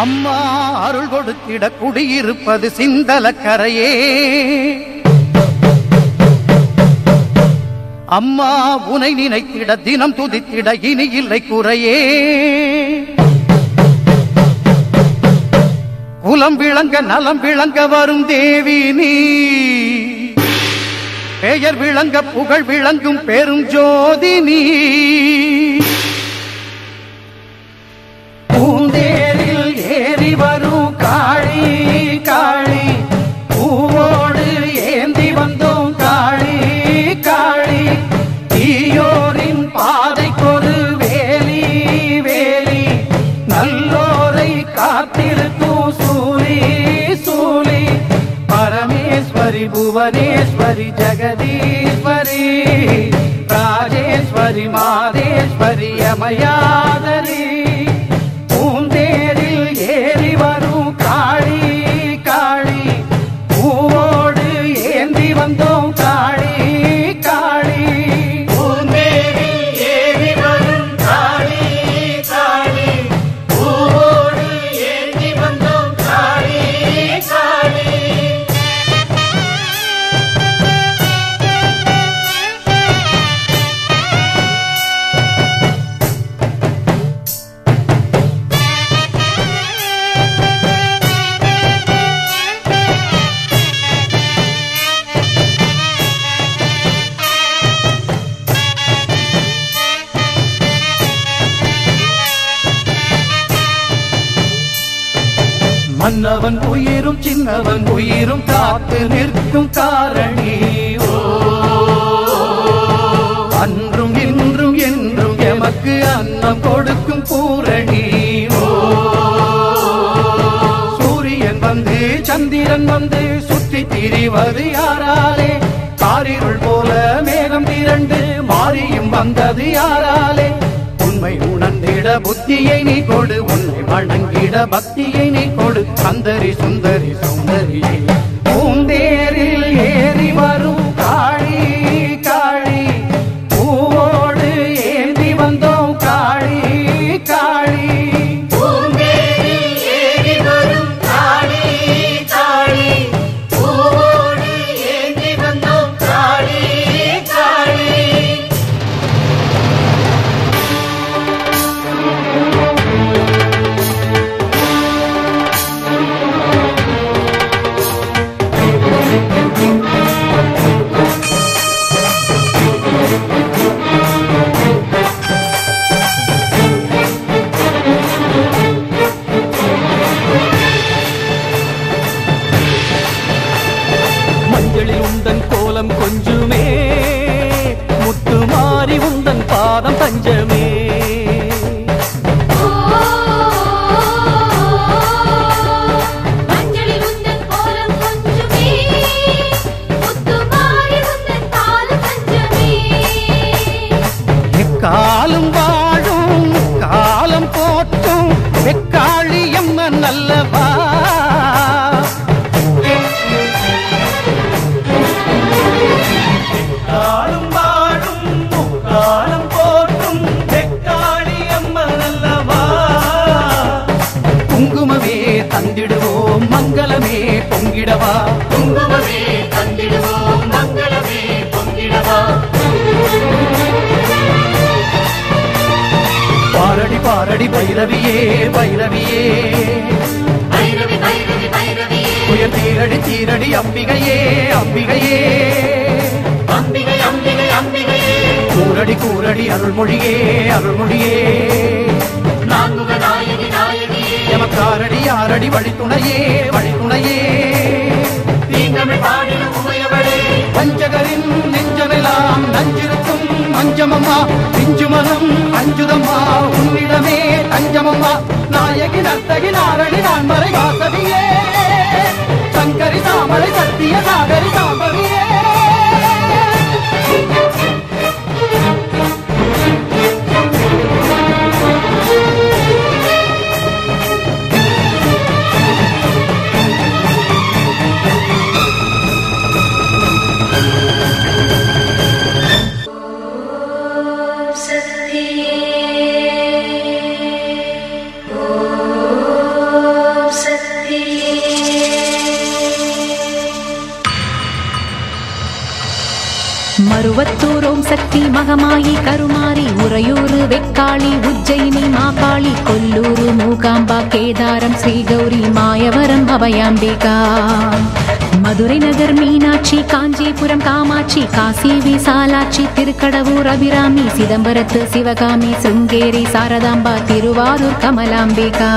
அம்மா அருள் கொடுத்திட குடியிருப்பது சிந்தலக்கரையே. அம்மா உனை நினைத்திட தினம் துதித்திட இனி இல்லை குறையே. குலம் விளங்க நலம் விளங்க வரும் தேவி நீ, பெயர் விளங்க புகழ் விளங்கும் பெரும் ஜோதி நீ. பூந்தேரில் ஏறி வரும் காளி காளி, பூவோடு ஏந்தி வந்தோம் காளி காளி. தீயோரின் பாதைக்கொரு வேலி வேலி, நல்லோரை காத்திருக்கும் சூலி சூலி. பரமேஸ்வரி புவனேஸ்வரி ஜெகதீஸ்வரி, ராஜேஸ்வரி மாதேஸ்வரி அமயாதரி. பூந்தேரில் ஏறி வரும் காளி காளி, பூவோடு ஏந்தி வந்தோம் காளி காளி. பூந்தேரில் ஏறி வரும் காளி காளி, பூவோடு ஏந்தி வந்தோம் காளி காளி. மன்னவன் உயிரும் சின்னவன் உயிரும் காத்து நிற்கும் காரணி. ஓ அன்றும் இன்றும் என்றும் எமக்கு அன்னம் கொடுக்கும் பூரணி. ஓ சூரியன் வந்து சந்திரன் வந்து சுற்றி திரிவது யாராலே? காரிருள் போல மேகம் திரண்டு மாறியும் வந்தது யாராலே? உண்மை உணர்ந்திட புத்தியை நீ கொடு, உன்னை வணங்கிட பக்தியை நீ கொடு. சந்தரி சுந்தரி சௌந்தரியே, பூந்தேரில் ஏறி வரும் காளி காளி, பூவோடு ஏந்தி வந்தோம் காளி காளி. பூந்தேரில் ஏறி வரும் காளி காளி, பூவோடு ஏந்தி வந்தோம் காளி காளி. மஞ்சளில் உந்தன் கோலம் கொஞ்சுமே, முத்து மாறி உந்தன் பாதம் தஞ்சமே. மஞ்சளில் உந்தன் கோலம் கொஞ்சுமே, முத்து மாறி உந்தன் பாதம் தஞ்சமே. எக்காலம் வாழும் காலம் போற்றும் வெக்காளியம்மன் அல்லவா. காலம் வாழும் காலம் போற்றும் வெக்காளியம்மன் அல்லவா. குங்குமமே தந்திடுவோம் மங்களமே பொங்கிடவா. குங்குமமே தந்திடுவோம் மங்களமே பொங்கிடவா. பாரடி பாரடி பைரவியே பைரவியே, பைரவி பைரவி பைரவியே, உயர் தீரடி தீரடி அம்பிகையே அம்பிகையே. அம்பிகை அம்பிகை அம்பிகையே, கூரடி கூரடி அருள்மொழியே அருள்மொழியே. நான்முக நாயகி நாயகியே, எமக்காரடி ஆரடி வழித்துணையே வழித்துணையே. தீங்கமிழ் பாடிடும் உமையவளே, பஞ்சகரின் நெஞ்சமெல்லாம் நஞ்சிருக்கும் அஞ்சமம்மா. பிஞ்சுமனம் அஞ்சுதம்மா உன்னிடமே தஞ்சமம்மா. நாயகி நர்த்தகி நாரணி நான்மறை வாசவியே, சங்கரி தாமரை சத்திய சாகரி சாம்பவியே. சக்தியே ஓ பருவத்தூர் ஓம் சக்தி மகமாயி கருமாரி உறையூர் வெக்காளி உஜ்ஜயினி மாகாளி கொல்லூர் மூகாம்பா கேதாரம் ஸ்ரீகௌரி மாயவரம் அபயாம்பிகா மதுரை நகர் மீனாட்சி காஞ்சிபுரம் காமாட்சி காசி விசாலாட்சி திருக்கடவூர் அபிராமி சிதம்பரத்து சிவகாமி சிருங்கேரி சாரதாம்பா திருவாரூர் கமலாம்பிகா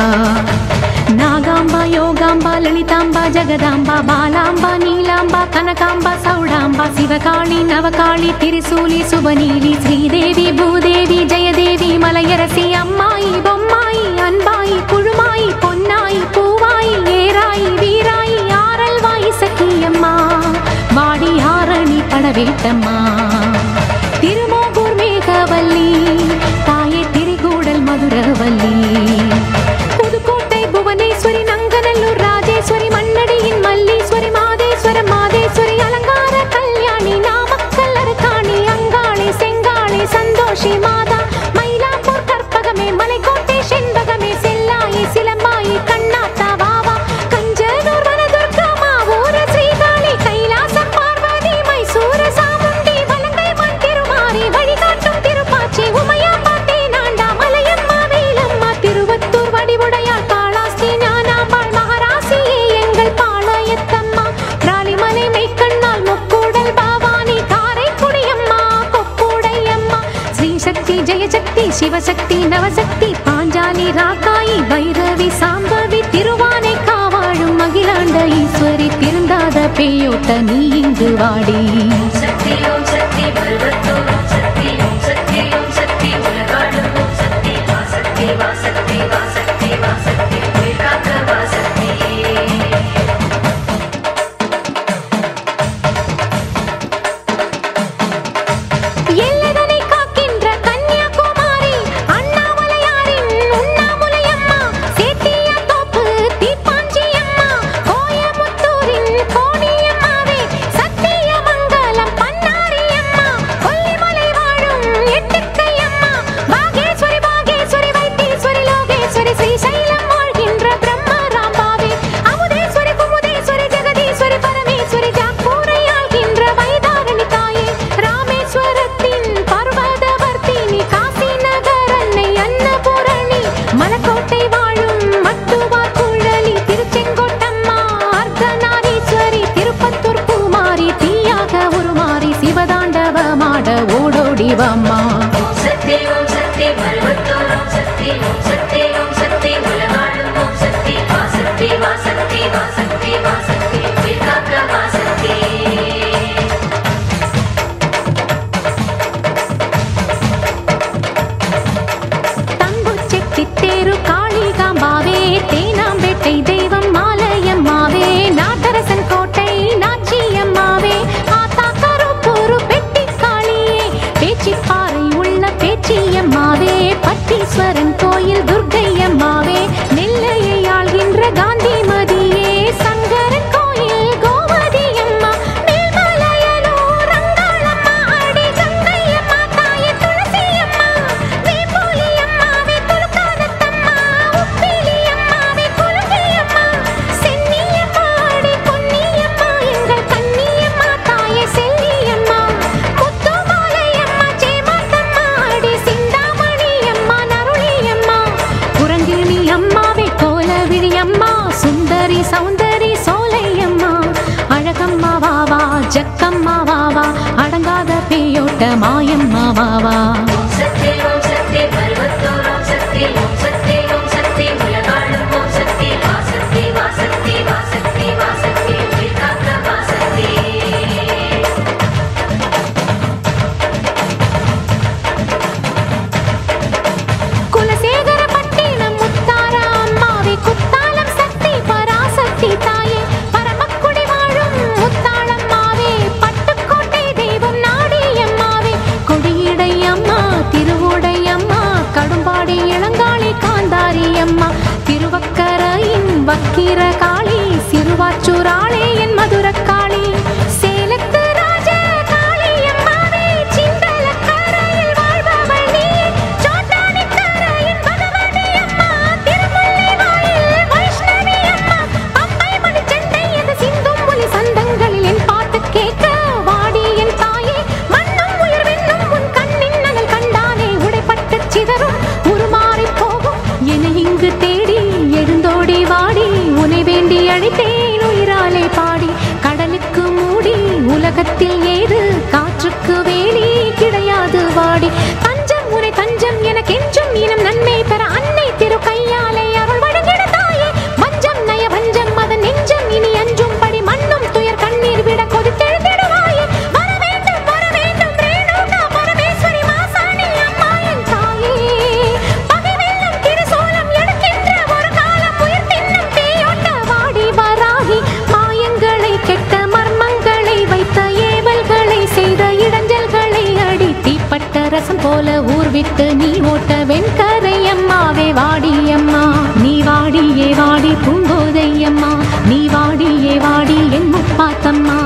நாகாம்பா யோகாம்பா லலிதாம்பா ஜெகதாம்பா பாலாம்பா நீலாம்பா கனகாம்பா சௌடாம்பா சிவகாளி நவகாளி திரிசூலி சுபநீலி ஸ்ரீதேவி பூதேவி ஜெயதேவி மலையரசி அம்மாயி பொம்மாயி அன்பாயி குழுமாயி பொன்னாயி பூவாயி ஏராயி வீராயி ஆரல்வாயி சக்கியம்மா வாடி ஆரணி படவேட்டம்மா திருமோகூர் மேகவல்லி தாயே திரிகூடல் மதுரவல்லி புதுக்கோட்டை புவனேஸ்வரி நங்கநல்லூர் ராஜேஸ்வரி மண்ணடியின் மல்லீஸ்வரி மாதேஸ்வரம் மாதேஸ்வரி அலங்கார கல்யாணி நாமக்கல் அரக்காணி அங்காளி செங்காளி சந்தோஷி மாதா மயிலாப்பூர் கற்பகமே மலைக்கோட்டை செண்பகமே செல்லாயி சிலம்பாயி கண்ணாத்தா வாவா கஞ்சனூர் வனதுர்கா மாவூர ஸ்ரீகாளி கைலாசம் பார்வதி மைசூர சாமுண்டி வலங்கை மண் திருமாரி வழிகாட்டும் திருப்பாச்சி உமையாம்பா தேனாண்டா மலையம்மா வேலம்மா திருவத்தூர் வடிவுடையார் காளாஸ்தி ஞானாம்பாள் மகாராசியே எங்கள் பாளையத்தம்மா ராலிமலை மெய்க்கண்ணால் முக்கூடல் பாவானி காரைக்குடியம்மா கொப்புடையம்மா ஸ்ரீசக்தி ஜெயசக்தி சிவசக்தி நவசக்தி பாஞ்சாலி ராக்காயி பைரவி சாம்பவி திருவானை காவாழும் அகிலாண்ட ஈஸ்வரி திருந்தாத பேயோட்ட நீ இங்கு வாடி சக்தி ஓம் சக்தி பருவத்தூர் ஓம் சக்தி ஓம் சக்தி ஓம் சக்தி உலகாடும் ஓம் சக்தி வா சக்தி வா சக்தி வா சக்தி வா சக்தி உயிர்காக்க வா சக்தி எல்லதனை காக்கின்ற கன்னியாகுமாரி அண்ணாமலையாரின் உண்ணாமுலையம்மா சேத்தியா தோப்பு தீப்பாஞ்சியம்மா கோயமுத்தூரின் கோணியம்மாவே சத்தியமங்கலம் பன்னாரியம்மா கொல்லிமலை வாழும் எட்டுக்கையம்மா பாகேஸ்வரி பாகேஸ்வரி வைத்தீஸ்வரி லோகேஸ்வரி ஸ்ரீசைலம் வாழ்கின்ற பிரம்மராம்பாவே அமுதேஸ்வரி குமுதேஸ்வரி ஜெகதீஸ்வரி பரமேஸ்வரி ஜாக்கூரை ஆள்கின்ற வைதாரணி தாயே ராமேஸ்வரத்தின் பர்வதவர்த்தினி காசி நகர் அன்னை அன்னபூரணி மலக்கோட்டை வாழும் மட்டுவார் குழலி திருச்செங்கோட்டம்மா அர்த்தநாரீஸ்வரி திருப்பத்தூர் பூமாரி தீயாக உருமாறி சிவதாண்டவமாட ஓடோடிவம்மா ஓம் சக்தி பருவத்தூர் ஓம் சக்தி ஓம் சக்தி ஓம் சக்தி உலகாடும் ஓம் சக்தி வா சக்தி வா சக்தி வா சக்தி வா சக்தி உயிர்காக்க வா சக்தி தம்புச்செட்டி தேரு காளிகாம்பாவே தேனாம்பேட்டை தெய்வம் மாலையம்மாவே நாட்டரசன் கோட்டை நாச்சியம்மாவே ஆத்தா கருப்பூரு பெட்டி காளியே பேச்சிப்பாறை உள்ள பேச்சியம்மாவே பட்டீஸ்வரன் கோயில் துர்க்கையம்மாவே நெல்லையை ஆள்கின்ற காந்திமதியே சங்கரன் கோயில் கோமதியம்மா மேல்மலையனூர் அங்காளம்மா அடி கங்கையம்மா தாயே துளசியம்மா வேம்புலியம்மாவே துலுக்கானத்தம்மா உப்பிலியம்மாவே குலுங்கியம்மா சென்னியம்மா அடி பொன்னியம்மா எங்கள் கன்னியம்மா தாயே செல்லியம்மா முத்துமாலையம்மா சேமாத்தம்மா அடி சிந்தாமணியம்மா நருளியம்மா குரங்கிணி அம்மாவே கோலவிழி அம்மா சுந்தரி சௌந்தரி சோலையம்மா அழகம்மா வாவா ஜக்கம்மா வாவா அடங்காத பேயோட்ட மாயம்மா வாவா ஓம் சக்தி பருவத்தூர் ஓம் சக்தி ஓம் சக்தி ஓம் சக்தி உலகாடும் ஓம் சக்தி வா சக்தி வா சக்தி வா சக்தி வா சக்தி உயிர்காக்க வா சக்தி குலசேகர பட்டினம் முத்தாரா அம்மாவே குத்தாலம் சக்தி பராசக்தி தாயே பரமக்குடி வாழும் முத்தாளம்மாவே பட்டுக்கோட்டை தெய்வம் நாடியம்மாவே கொடியடை அம்மா திருவுடை அம்மா கடும்பாடி இளங்காளி காந்தாரி அம்மா திருவக்கரையின் வக்கிர காளி சிறுவாச்சூராளே என் மதுரக்காளி சேலத்து ராஜ காளியம்மாவே சிந்தலக்கரையில் வாழ்பவள் நீ சோட்டானிக்கரையின் பகவதி அம்மா திருமுல்லை வாயில் வைஷ்ணவி அம்மா பம்பை மணிச்சண்டை எது சிந்தும் ஒலி சந்தங்களில் என் பாட்டு கேட்க வாடி என் தாயே மண்ணும் வாடி தஞ்சம் உனை தஞ்சம் என கெஞ்சும் இனம் நன்மை பெற அன்னை திரு கையாலே அருள் வழங்கிட தாயே வஞ்சம் நய வஞ்சம் அதன் நெஞ்சம் இனி அஞ்சும் படி மண்ணும் துயர் கண்ணீர் விட கொதித்தெழுந்திடுவாயே வர வேண்டும் ரேணுகா பரமேஸ்வரி மாசாணி அம்மா என் தாயே பகை வெல்லும் திருசூலம் எடுக்கின்ற ஒரு காலம் உயிர் தின்னும் தீயோட்ட வாடி வராகி மாயங்களை கெட்ட மர்மங்களை வைத்த ஏவல்களை செய்த இடைஞ்சல்களை அடி தீப்பட்ட ரசம் போல ஊர் விட்டு நீ ஓட்ட வெண்கரை அம்மாவே வாடி அம்மா நீ வாடியே வாடி பூங்கோதை அம்மா நீ வாடியே வாடி என் முப்பாத்தம்மா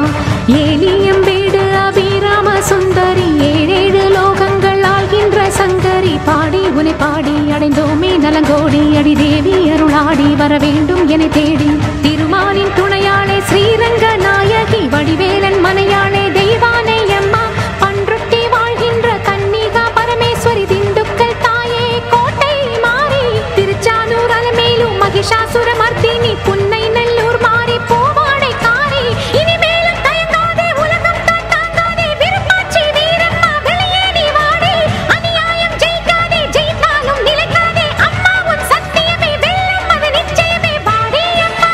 ஏலியம் வீடு அபிராம சுந்தரி ஏழேழு லோகங்கள் ஆள்கின்ற சங்கரி பாடி உனை பாடி அடைந்தோமே நலங்கோடி அடி தேவி அருளாடி வர வேண்டும் என தேடி திருமாலின் துணையாளே ஸ்ரீரங்க நாயகி வடிவேலன் மனையாளே தெய்வானை அம்மா பன்ருட்டி வாழ்கின்ற கன்னிகா பரமேஸ்வரி திண்டுக்கல் தாயே கோட்டை மாறி திருச்சானூர் அலமேலும் மகிஷாசுர மர்த்தினி புன்னை நல்லூர் மாறி பூவாடை காரி இனிமேலும் தயங்காதே உலகம் தான் தாங்காதே விருப்பாட்சி வீரம்மா வெளியே நீ வாடி அநியாயம் ஜெயிக்காதே ஜெயித்தாலும் நிலைக்காதே அம்மா உன் சத்தியமே வெல்லும் அது நிச்சயமே வாடி அம்மா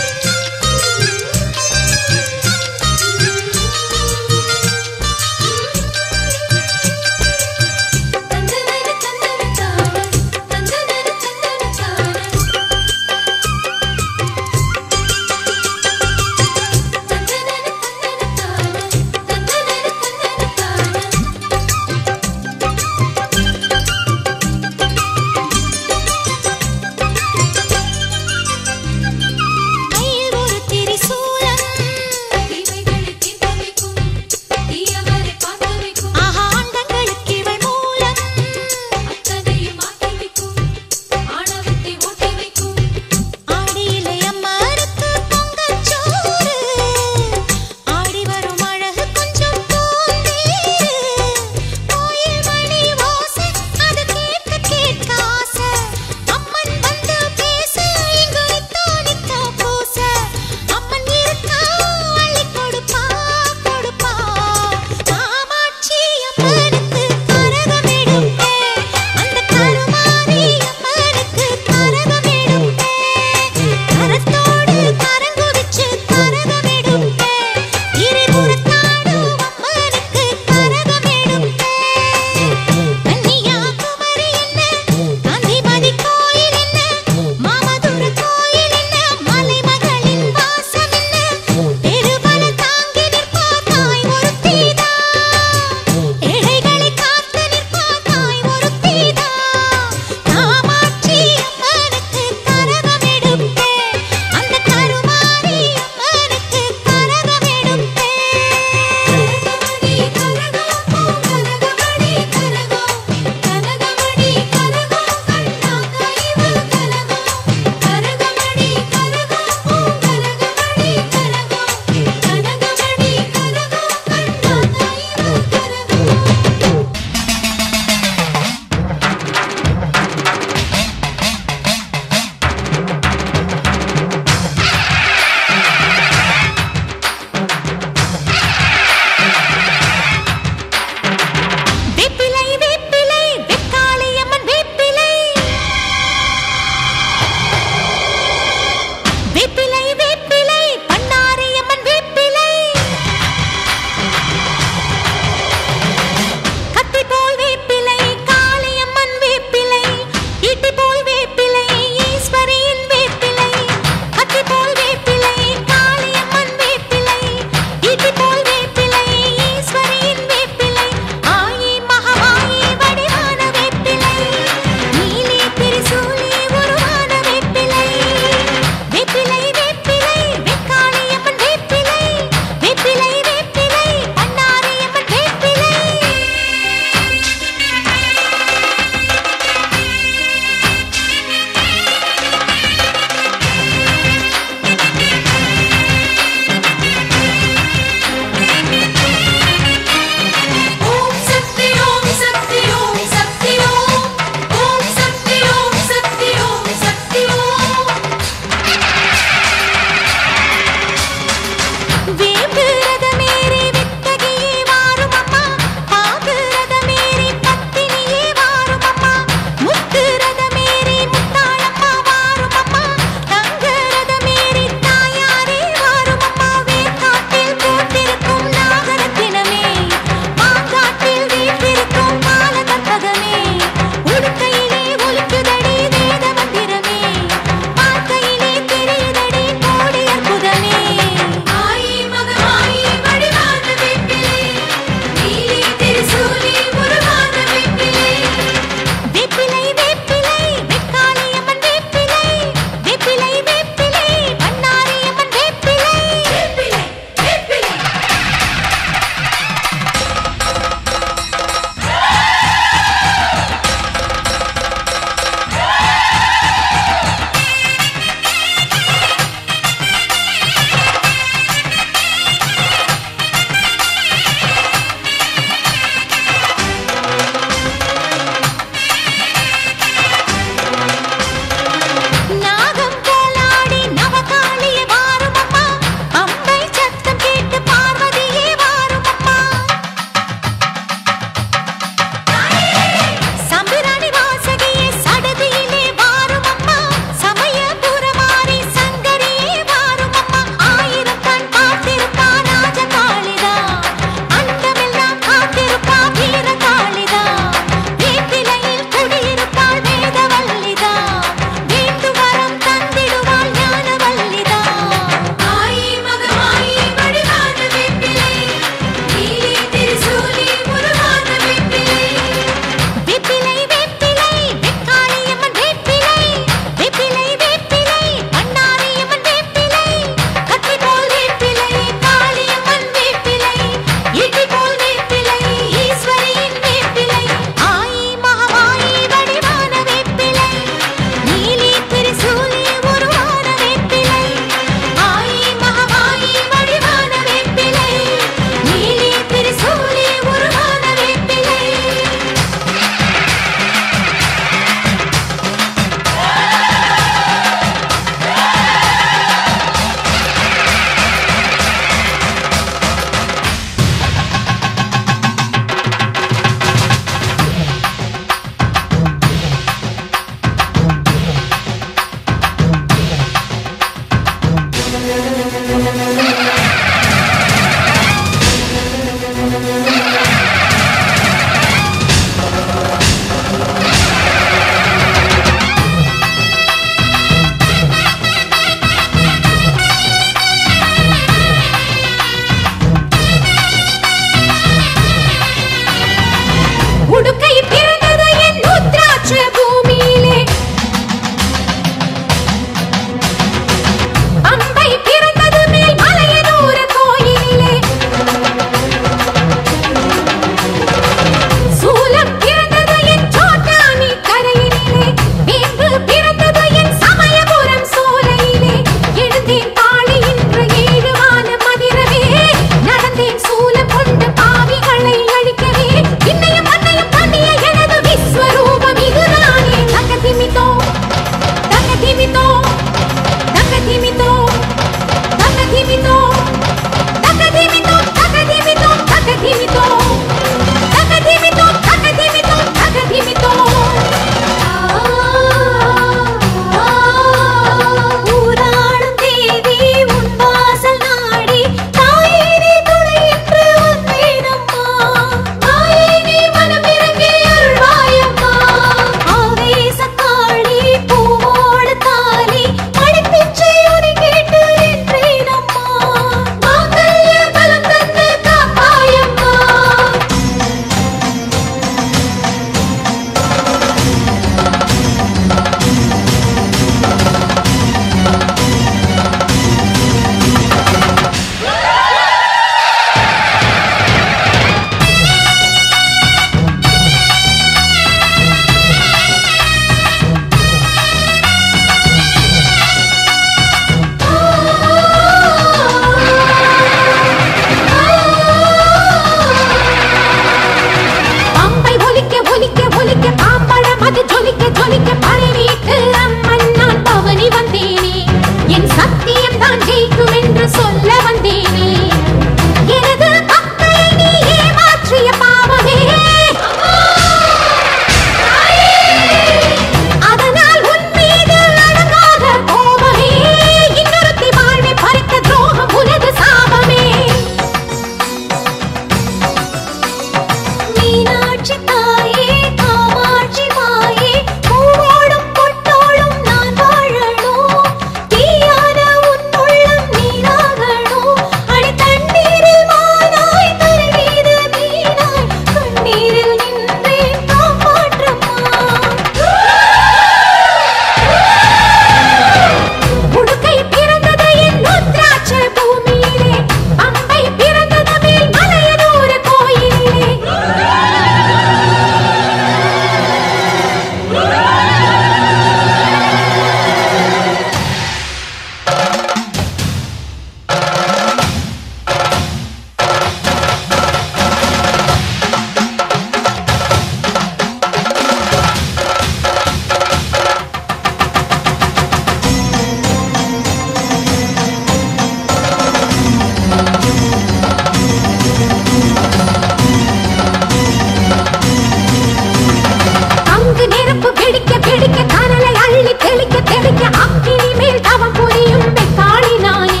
அழிக்க அக்கினி மேல் தவம் புரியும் காளி நானே.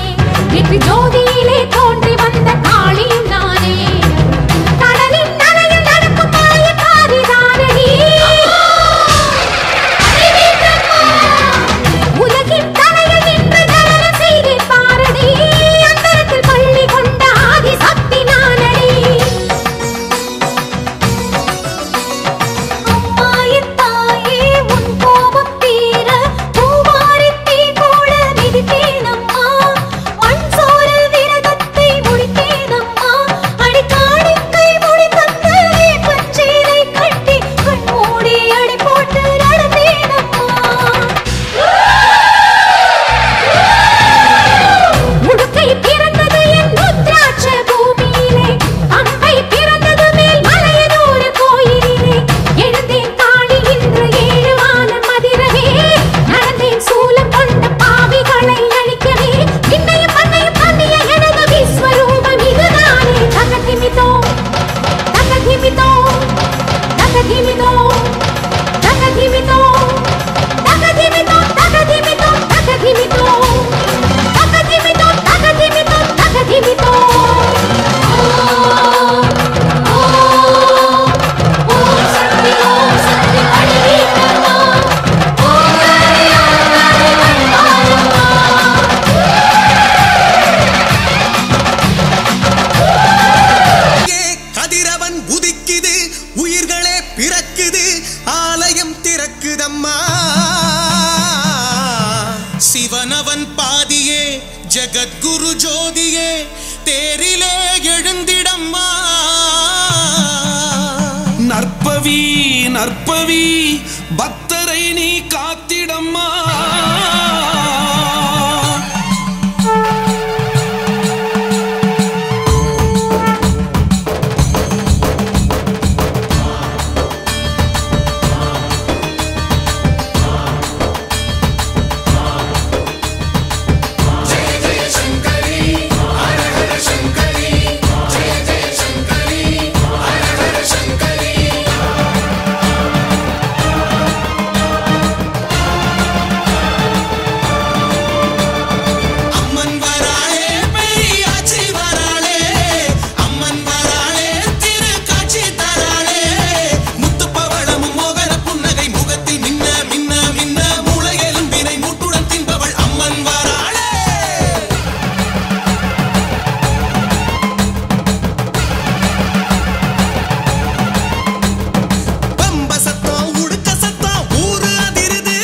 நேற்று ஜோதியிலே தோன்றி வந்த காளியும் நானே. கடலின் நனையில் நடக்கும் மாயக்காரிதானடி. உலகின் தலையில் நின்று தரணம் செய்தேன் பாரடி. அந்தரத்தில் பள்ளி கொண்ட ஆதி சக்தி நானடி. அம்மாயின் தாயே உன் கோபம் தீர பூவாரித் தீ கூட மிதித்தேனம்மா. மண் சோறு விரதத்தை முடித்தேனம்மா. அடிக்காணிக்கை முடி தந்து பச்சீரை கட்டி கண்மூடி அடி போட்டு நடந்தேனம்மா. முடுக்கை பிறந்தது என் ருத்ராட்ச பூமியிலே. அம்பை பிறந்தது மேல் மலையனூர் கோயிலிலே. எழுந்தேன் காளி இன்று 7 வானம் அதிரவே. நடந்தேன் சூலம் கொண்ட பாவிகளை அழிக்கவே. விண்ணையும் மண்ணையும் பண்ணிய எனது விஸ்வரூபம் இதுதானே. தகதிமிதோ தகதிமிதோ தகதிமிதோ தகதிமிதோ தகதிமிதோ தகதிமிதோ தகதிமிதோ தகதிமிதோ தகதிமிதோ தகதிமிதோ. ஓம் சக்தி பரிவீரமா. ஓம் ஹரி கதிரவன் உதிக்குது, உயிர்களே பிறக்குது, ஆலயம் திறக்குதம்மா. சிவனவன் பாதியே, ஜகத்குரு ஜோதியே, தேரிலே எழுந்திடம்மா. நற்பவி நற்பவி பக்தரை நீ காத்திடம்மா. அம்மன் வராளே, பெரியாச்சி வராளே, அம்மன் வராளே, திருக்காட்சி தராளே. முத்துப்பவளமும் மோகன புன்னகை முகத்தில் மின்ன மின்ன மின்ன, மூளையெலும்பினை மூட்டுடன் தின்பவள் அம்மன் வராளே. பம்ப சத்தம், உடுக்க சத்தம், ஊரு அதிருது.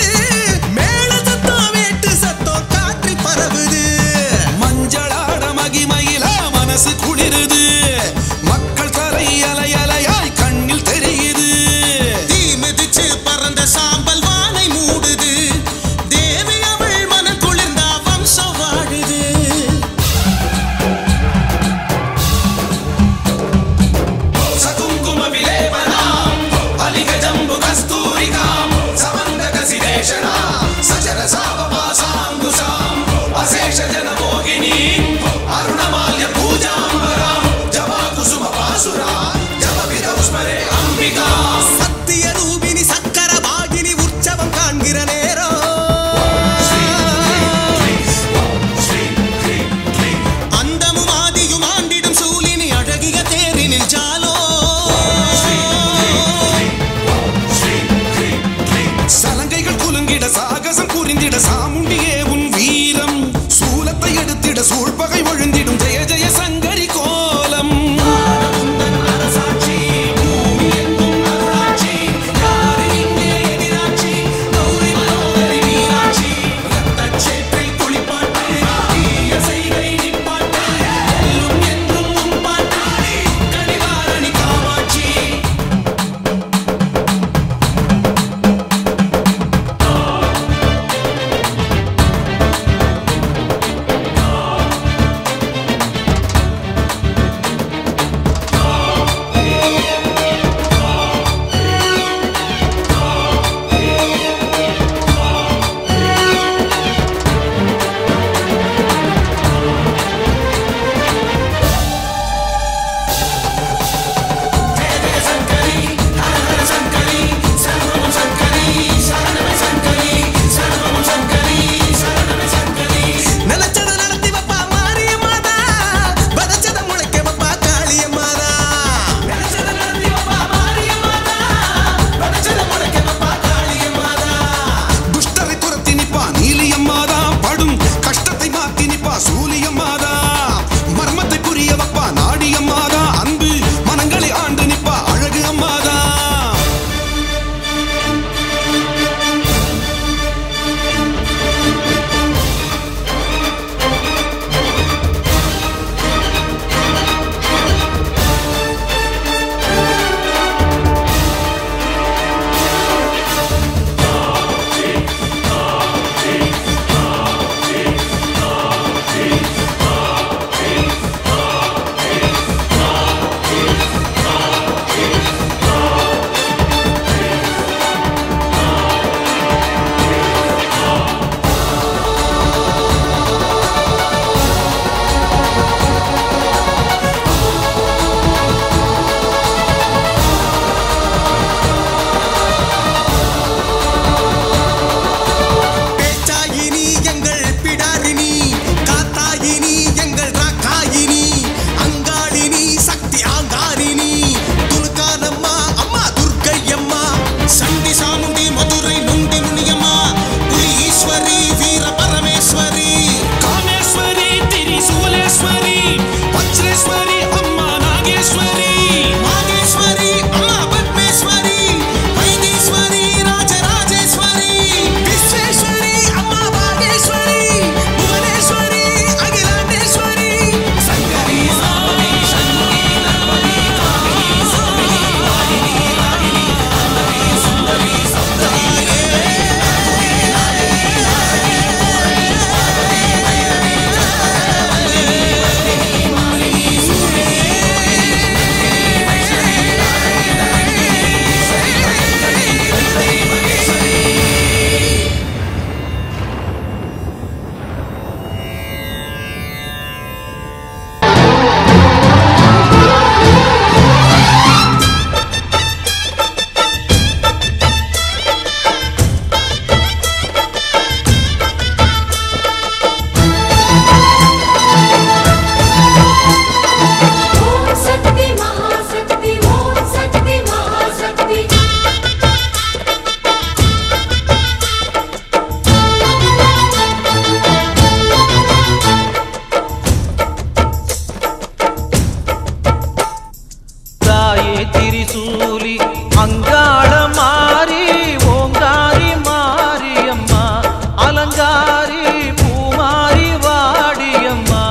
மேள சத்தம், வேட்டு சத்தம், காற்றில் பரவுது. மஞ்சளாட மகிமையில மனசு குளிருது. மக்கள் தரை அலை அலையாய் கண்ணில் தெரியுது. தீ மிதிச்சு பறந்த சாம்பல் வானை மூடுது. தேவி அவள் மனம் குளிர்ந்தா வம்சம் வாழுது. சகுங்கும விலேபனாம், அலிக ஜம்பு கஸ்தூரிகாம், சமந்தக சிதேஷனா, சஜர சாபபாசாங்குசாம், அசேஷ ஜன மோகினீம், அருணமால்ய பூஜாம்பராம், ஜபா குசும பாசுரா, ஜபவித உஸ்மரே அம்பிகா. சத்திய ரூபினி சக்கர வாகினி உற்சவம் காண்கிற நேரம். அந்தமும் ஆதியும் ஆண்டிடும் சூலினி அழகிய தேரினில் ஜாலோ. சலங்கைகள் குலுங்கிட சாகசம் புரிந்திட சாமுண்டியே உன் வீரம். சூலத்தை எடுத்திட சூழ்பகை ஒழுந்திடும் ஜெய ஜெய சங்கரி கோலம். அரசாட்சி பூமி எங்கும் அருளாட்சி, யாரு இங்கே எதிராட்சி, கௌரி மனோகரி மீனாட்சி. ரத்தச் சேற்றில் குளிப்பாட்டு, தீய செய்கை நிப்பாட்டு, எல்லும் என்றும் உன் பாட்டு, கனிவாரணி காமாட்சி. அலங்காரி பூமாரி வாடியம்மா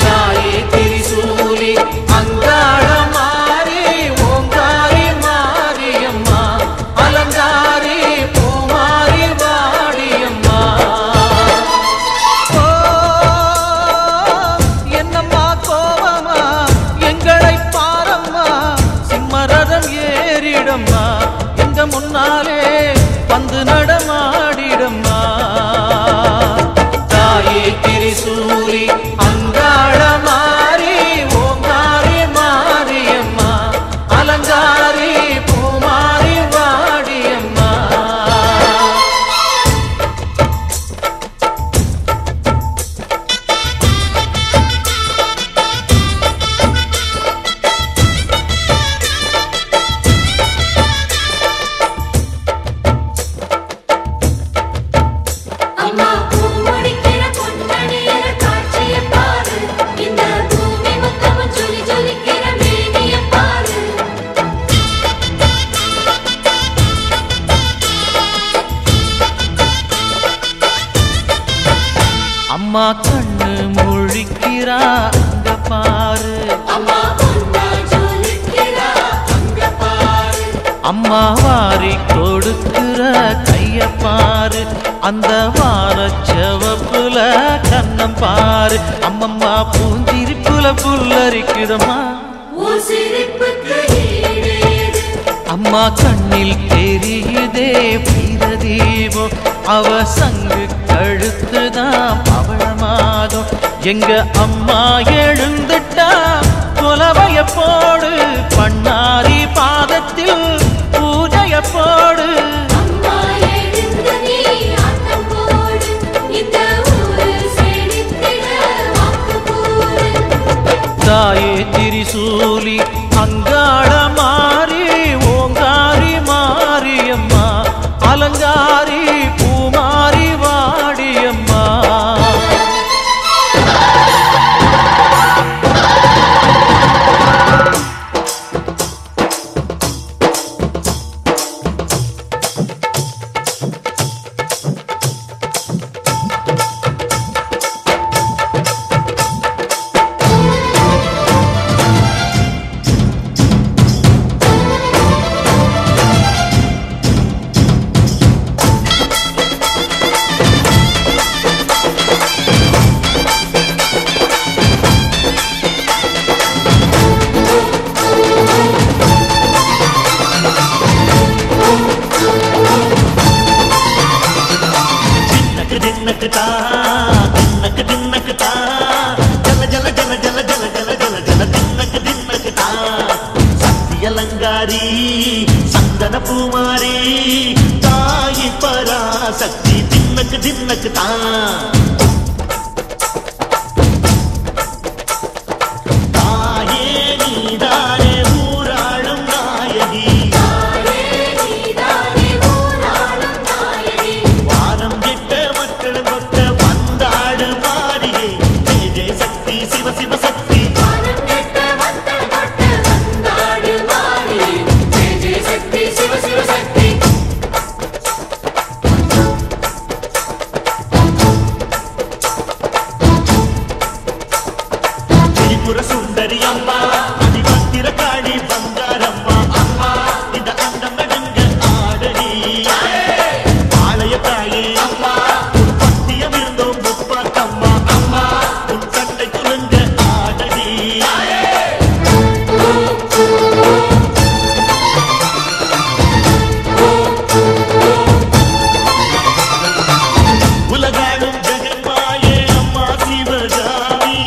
தாயே திரிசூலி அங்காள மாறி ஓங்காரி மாரியம்மா அலங்காரி பூமாரி வாடியம்மா ஓ என்னம்மா கோவமா எங்களை பாரம்மா சிம்மரதம் ஏறிடம்மா எங்க முன்னாலே வந்து நடமாடிடம்மா தாயே திரிசூலி அங்காள மாறி ஓங்காரி மாரியம்மா அலங்காரி பூமாரி வாடியம்மா அம்மா பூமுடிக்கிற பொன்னணியில காட்சிய பாரு இந்த பூமி மொத்தமும் ஜொலி ஜொலிக்கிற மேனிய பாரு அம்மா கண்ணு முழிக்கிறா அங்க பாரு அம்மா பொன்னா ஜொலிக்கிறா அங்க பாரு அம்மா வாரி கொடுக்கிற கைய பாரு அந்த வானச்சவப்புல கண்ணம் பாரு அம்மம்மா பூந்திரிப்புல புல்லரிக்குதம்மா உன் சிரிப்புக்கு ஈடேது அம்மா கண்ணில் தெரியுதே வீரதீபம் அவ சங்கு கழுத்துதான் பவளமாகும் எங்க அம்மா எழுந்துட்டா கொலவைய போடு பண்ணாரி பாதத்தில் பூஜைய போடு அம்மா எழுந்து நீ ஆட்டம் போடு இந்த ஊரு செழித்திட வாக்கு போடு தாயே திரிசூலி அங்காள மாறி ஓங்காரி மாரியம்மா அலங்காரி பூமாரி வாடியம்மா அலங்காரி சந்தன பூமாரி தாயி பராசக்தி தின்னக்கு தின்னக்கு தான் தாயே நீதானே ஊராளும் நாயகி வானம் கெட்ட மக்கள் கொட்ட வந்தாடு மாறியே ஜெய ஜெய சக்தி சிவ சிவ சக்தி சுந்தரி அம்மா அதிபத்திர காடி பங்காரம்மா அம்மா இந்த அண்டம் நடுங்க ஆடடி ஆலய தாயே அம்மா உன் பத்தியம் இருந்தோம் முப்பாத்தம்மா அம்மா உன் கட்டை துளங்க ஆடடி உலகாடும் ஜெகன்மாயே அம்மா சிவகாமி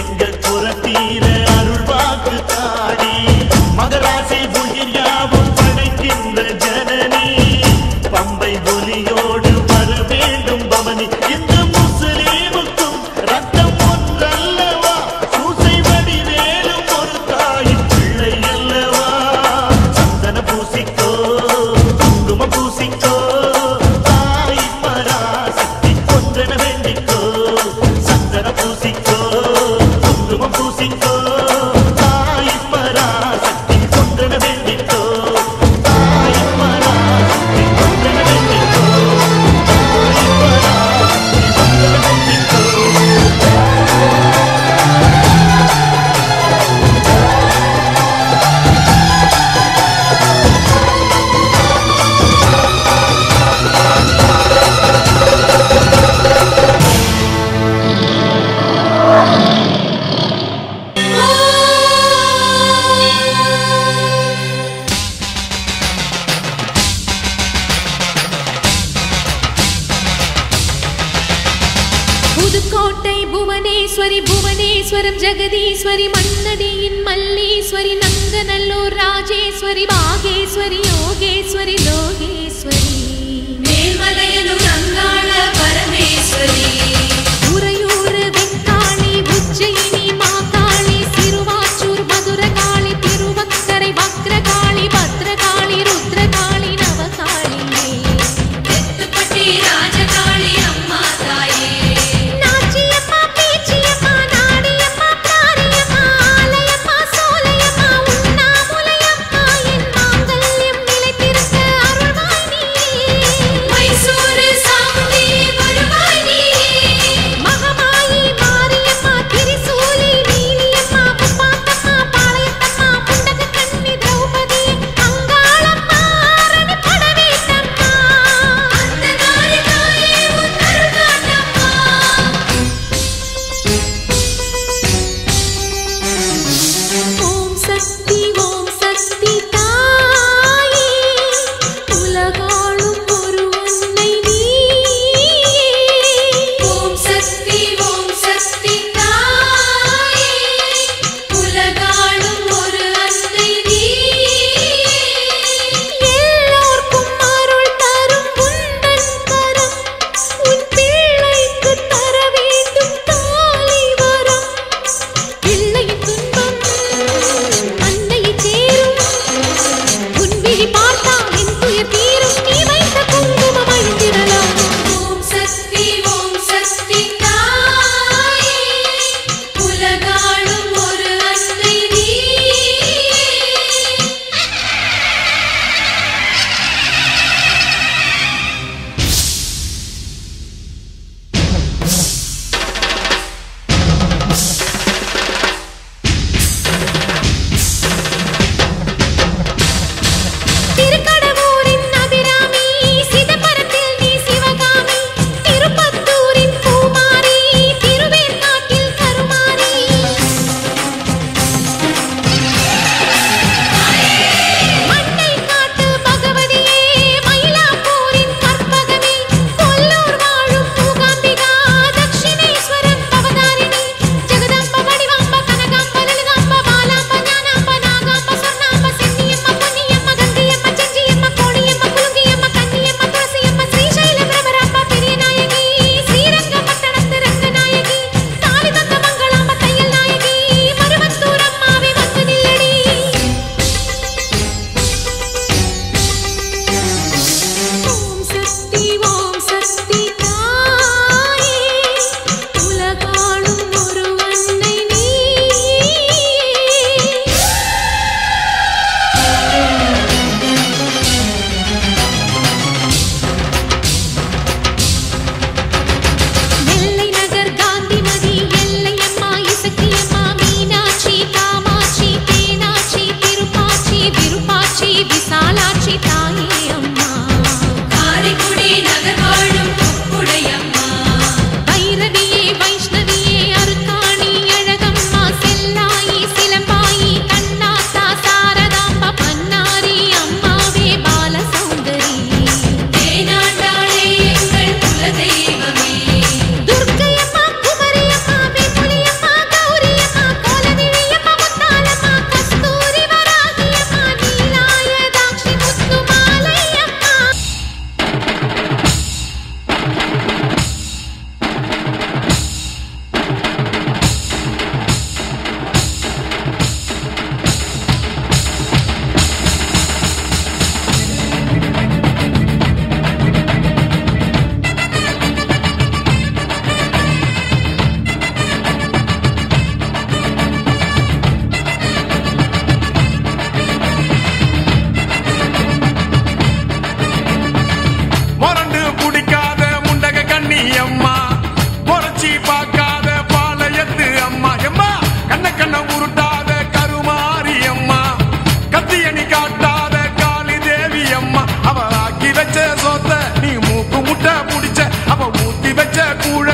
எங்கள் புறத்தீர அருள் வாக்கு தாடி மகராசி உயிர் யாவும் படைக்கின்ற ஜனனி பம்பை ஒலியோடு வர வேண்டும் பவனி இந்த முஸ்லீமுக்கும் ரத்தம் ஒன்றல்லவா சூசை வடிவேலும் ஒரு தாயின் பிள்ளை அல்லவா சந்தன பூசிக்கோ குங்கும பூசிக்கோ தாய் பராசக்தி ஒன்றென வேண்டிக்கோ சந்தன பூசிக்கோ குங்கும பூசிக்கோ தாய் பராசக்தி ஒன்றென வேண்டிக்கோ தாய் பராசக்தி ஒன்றென வேண்டிக்கோ புதுக்கோட்டை புவனேஸ்வரி புவனேஸ்வரம் ஜெகதீஸ்வரி மண்ணடியின் மல்லீஸ்வரி நங்கநல்லூர் ராஜேஸ்வரி பாகேஸ்வரி யோகேஸ்வரி லோகேஸ்வரி மேல்மலையனூர் அங்காள பரமேஸ்வரி உறையூர் வெக்காளி உஜ்ஜயினி மாகாளி சிறுவாச்சூர் மதுரகாளி திருவக்கரை வக்ரகாளி பத்ரகாளி ருத்ரகாளி நவகாளியே தெத்துப்பட்டி ராஜகாளி அம்மா தாயே நாச்சியம்மா பேச்சியம்மா நாடியம்மா பிராரியம்மா ஆலயம்மா சோலையம்மா உண்ணாமுலையம்மா என் மாங்கல்யம் நிலைத்திருக்க அருள்வாய் நீயே மைசூரு சாமுண்டி வருவாய் நீயே மகமாயி மாரியம்மா திரிசூலி நீலியம்மா முப்பாத்தம்மா பாளையத்தம்மா புண்டக கண்ணி திரௌபதி அங்காளம்மா அரணி படவேட்டம்மா அந்த நாரி தாயே உன் அருள்காட்டம்மா ஓம் சக்தி தாயே உலகாளும் ஒரு அன்னை நீயே ஓம் சக்தி தாயே உலகாளும் ஒரு அன்னை நீயே எல்லோர்க்கும் அருள் தரும் உந்தன் கரம் உன் பிள்ளைக்கு தர வேண்டும் தாலி வரம் பிள்ளையின் துன்பம் அன்னையை சேரும் உன் விழி பார்த்தா என் துயர் தீரும் நீ வைத்த குங்குமம் அழிந்திடலாம் ஓம் சக்தி தாயே உலகாளும் ஒரு அன்னை நீயே திருக்கடவூரின் அபிராமி சிதம்பரத்தில் நீ சிவகாமி திருப்பத்தூரின் பூமாரி திருவேற்காட்டில் கருமாரி மண்ணை காட்டு பகவதியே மயிலாப்பூரின் கற்பகமே கொல்லூர் வாழும் மூகாம்பிகா தட்சிணேஸ்வரம் அவதாரிணி ஜெகதாம்ப வடிவாம்ப கனகாம்ப லலிதாம்ப பாலாம்ப ஞானாம்ப நாகாம்ப சொர்ணாம்ப சென்னியம்மா பொன்னியம்மா கங்கையம்மா செஞ்சியம்மா கோடியம்மா குலுங்கியம்மா கன்னியம்மா துளசியம்மா ஸ்ரீசைல பிரபராம்ப பெரிய நாயகி ஸ்ரீரங்கப்பட்டணத்து ரங்கநாயகி தாலி தந்த மங்களாம்ப தையல் நாயகி மருவத்தூர் அம்மாவே வந்து நில்லடி ஓம் சக்தி தாயே உலகாளும் ஒரு அன்னை நீயே நெல்லை நகர் காந்திமதி எல்லையம்மா இசக்கியம்மா மீனாட்சி காமாட்சி தேனாட்சி திருப்பாச்சி விருப்பாச்சி விசாலாட்சி தாயே அம்மா காரைக்குடி நகர் வாழும் உடையம்மா பைரவியே வைஷ்ணவியே அருக்காணி அழகம்மா செல்லாயி சிலம்பாயி கண்ணாத்தா சாரதாம்பா பன்னாரி அம்மாவே பால சௌந்தரி தேனாண்டாளே எங்கள் குலதெய்வமே துர்க்கையம்மா குமரியம்மா வேம்புலியம்மா கௌரியம்மா கோலவிழியம்மா முத்தாலம்மா கஸ்தூரி வராகியம்மா நீலாயதாட்சி முத்துமாலையம்மா மொரண்டு பிடிக்காத முண்டக கண்ணி அம்மா முறைச்சி பார்க்காத பாளையத்து அம்மா எம்மா கண்ண உருட்டாத கருமாரி அம்மா கத்தியணி காட்டாத காளி தேவி அம்மா அவ ஆக்கி வச்ச சோத்த நீ மூக்கு முட்டை புடிச்ச அவ ஊத்தி வச்ச கூழ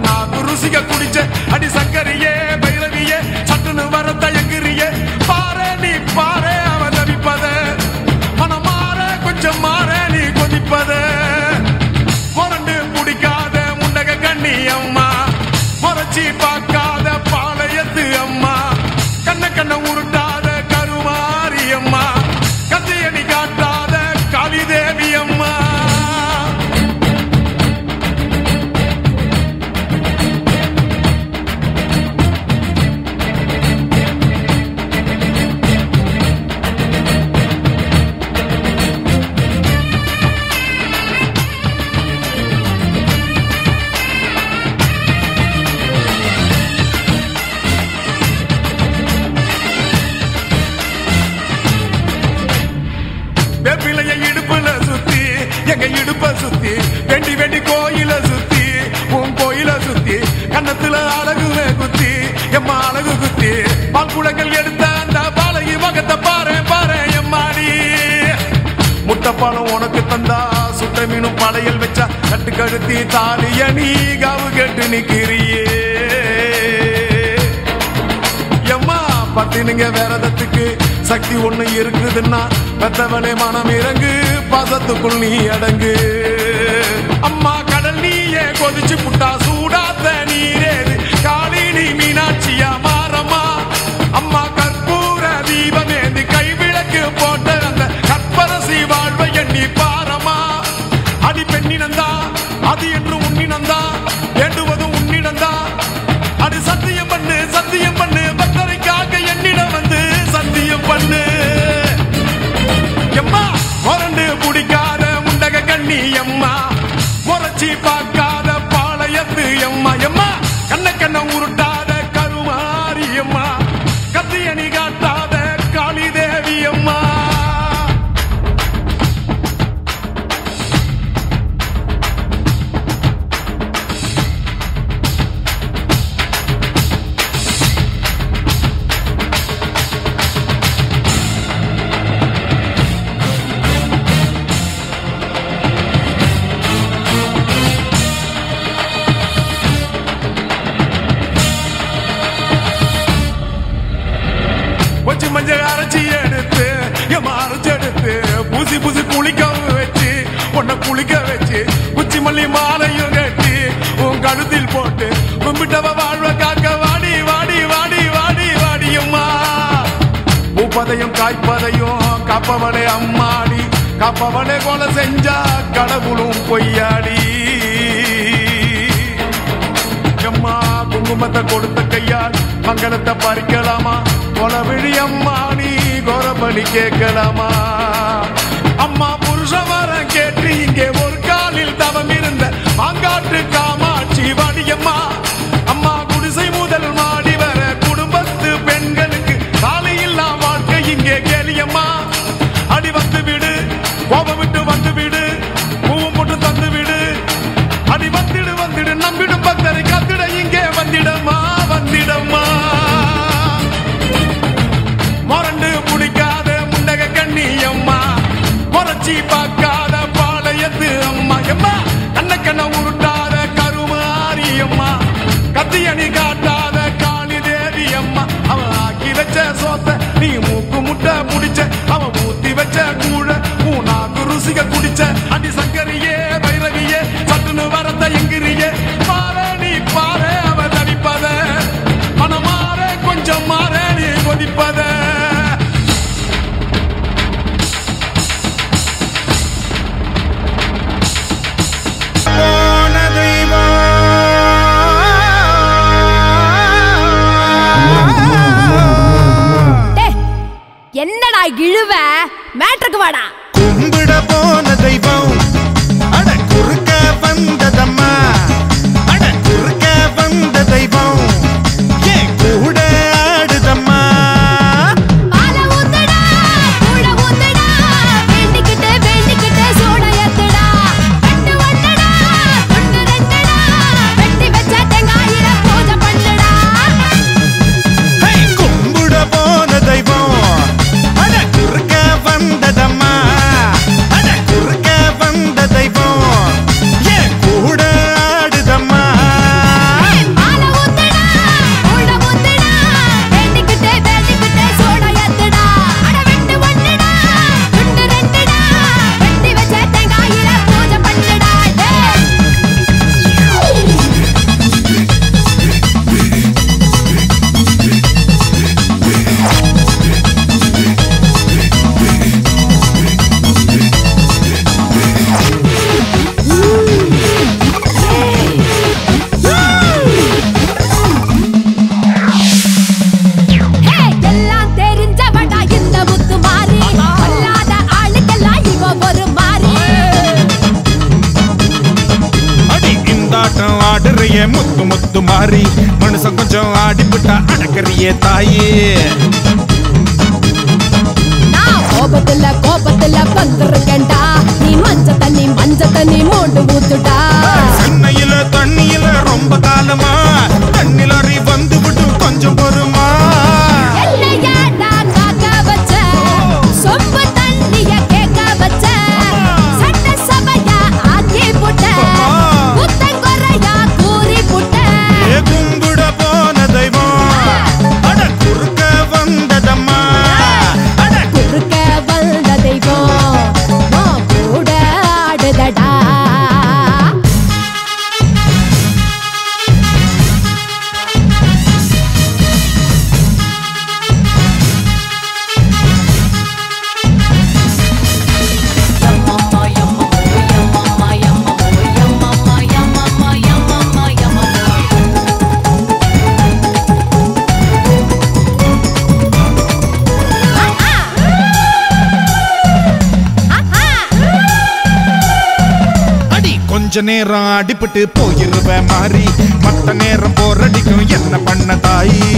நாக்கு ருசிக குடிச்ச அடி சங்கரியே பைரவியே சட்டுன்னு வர தயங்குறியே பாரு நீ பாரு அவ தவிப்பத மனம் மாற கொஞ்சம் மாற நீ கொதிப்பத முரண்டு பிடிக்காத முண்டக கண்ணி அம்மா வெண்டி வெண்டி கோயில சுத்தி உன் கோயில சுத்தி கண்ணத்துல அழகுவே குத்தி எம்மா அழகு குத்தி பால்குடங்கள் எடுத்த அந்த பாலகி மகத்தை பாரு பாரு எம்மாடி முட்டைப்பாலம் உனக்கு தந்தா சுட்ட மீனும் படையல் வச்சா கட்டு கழுத்தி தாலிய நீ காவு கேட்டு நிக்கிறியே எம்மா பத்தினுங்க வேறதத்துக்கு சக்தி ஒண்ணு இருக்குதுன்னா பெத்தவளே மனம் இறங்கு பாசத்துக்குள் நீ அடங்கு அம்மா கடல் நீயே கொதிச்சு புட்டா சூடாத்த நீரேது காளினி மீனாட்சியா மாறம்மா அம்மா கற்பூர தீபமேந்தி கைவிளக்கு போட்ட அந்த கற்பரசி வாழ்வை எண்ணி பாரம்மா அடி பெண்ணினந்தா அது என்று உன்னினந்தா வேண்டுவது உன்னிடந்தா அது சத்தியம் பண்ணு பக்தரைக்காக என்னிடம் வந்து சத்தியம் பண்ணு எம்மா முரண்டு பிடிக்காத முண்டக கண்ணி எம்மா முறைச்சி பார்க்காத பாளையத்து எம்மா எம்மா கண்ண உருட்டாத கருமாரி எம்மா கத்தியணி காட்டாத காளி தேவி அம்மா மஞ்சள் அரைச்சி எடுத்து அரைச்செடுத்து பூசி பூசி குளிக்க வச்சு உன்னை குளிக்க வச்சு குச்சி மல்லி மாலையும் கட்டி உன் கழுத்தில் போட்டு கும்பிட்டவ வாழ்வ காக்க வாடி வாடி வாடி வாடி வாடியம்மா பூப்பதையும் காய்ப்பதையும் காப்பவளே அம்மாடி காப்பவளே கொலை செஞ்சா கடவுளும் பொய்யாடி அம்மா குங்குமத்தை கொடுத்த கையால் மங்களத்தை பறிக்கலாமா கொலவிழி அம்மா நீ கோரபலி கேட்கலாமா அம்மா புருஷ வரம் கேட்டு இங்கே ஒரு காலில் தவம் இருந்த மாங்காட்டு காமாட்சி வாடியம்மா அம்மா குடிசை முதல் மாடி வர குடும்பத்து பெண்களுக்கு சாலையில்லா வாழ்க்கை இங்கே கேளியம்மா அடி வந்து விடு கோபம் விட்டு வந்து விடு பூவும் போட்டு தந்து விடு அடி வந்துடு நம்பிடும் பக்தரை கத்திட இங்கே வந்திடம்மா வந்திடம்மா மொரண்டு பிடிக்காத முண்டக கண்ணி அம்மா முறைச்சி பார்க்காத பாளையத்து அம்மா எம்மா கண்ண உருட்டாத கருமாரி அம்மா கத்தியணி காட்டாத காளி தேவி அம்மா அவன் ஆக்கி வச்ச சோத்த நீ மூக்கு முட்டை முடிச்ச அவன் ஊத்தி வச்ச கூழ ஊனாக்கு ருசிக குடிச்ச அடி சங்கரியே பைரவியே சட்டுன்னு வரத்த எங்கிரியே பாரு நீ பாரு அவ தடிப்பத மனமாற கொஞ்சம் மாற நீ கொதிப்பத என்னடா இழுவ மேட்ருக்கு வாடா கும்பிட போன தெய்வம் அட குறுக்க வந்ததம்மா அட குறுக்க வந்த தெய்வம் ஏன் கூட ஆடுதம்மா கும்பிட போன தெய்வம் அட குறுக்க வந்ததம்மா அட குறுக்க வந்த தெய்வம் ஏன் கூட ஆடுதம்மா ஆடுறிய முத்து முத்து மாறி மனுஷன் கொஞ்சம் ஆடிப்புட்டா அடக்கறிய தாயே கோபத்துல வந்திருக்கேன்டா நீ மஞ்ச தண்ணி மூண்டு ஊத்துடா சென்னையில தண்ணியில ரொம்ப காலமா தண்ணிலறி வந்து விட்டு கொஞ்சம் பொறுமா இல்லையா நான் காக்க வச்ச சொம்பு தண்ணிய கேட்க வச்ச சட்ட சபையா ஆக்கி புட்ட புத்தங்கொரையா கூறி புட்ட கும்பிட போன தெய்வம் அட குறுக்க வந்ததம்மா குறுக்க வந்த தெய்வம் கூட ஆடுதடா கொஞ்ச நேரம் அடிபட்டு போயிருவ மாறி மத்த நேரம் போரடிக்கும் என்ன பண்ண தாயி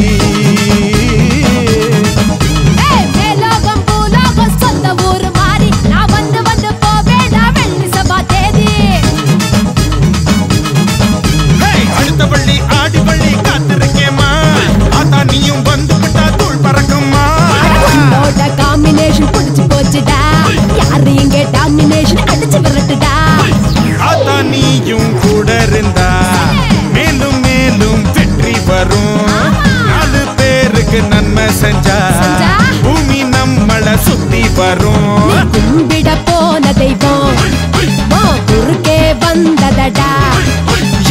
மேலோகம் பூலோகம் சொந்த ஊரு மாறி நான் வந்து போவேடா வெள்ளி சபா தேதி அடுத்த பள்ளி ஆடி பள்ளி காத்திருக்கேமா அதான் நீயும் வந்து விட்டா தூள் பறக்குமா உன்னோட காம்பினேஷன் புடிச்சு போச்சுடா யாரு இங்க டாமினேஷன் அடிச்சு விரட்டுடா அதான் நீயும் கூட இருந்தா மேலும் மேலும் வெற்றி வரும் 4 பேருக்கு நன்மை செஞ்சா பூமி நம்மள சுத்தி வரும் கும்பிட போன தெய்வம் குறுக்கே வந்ததடா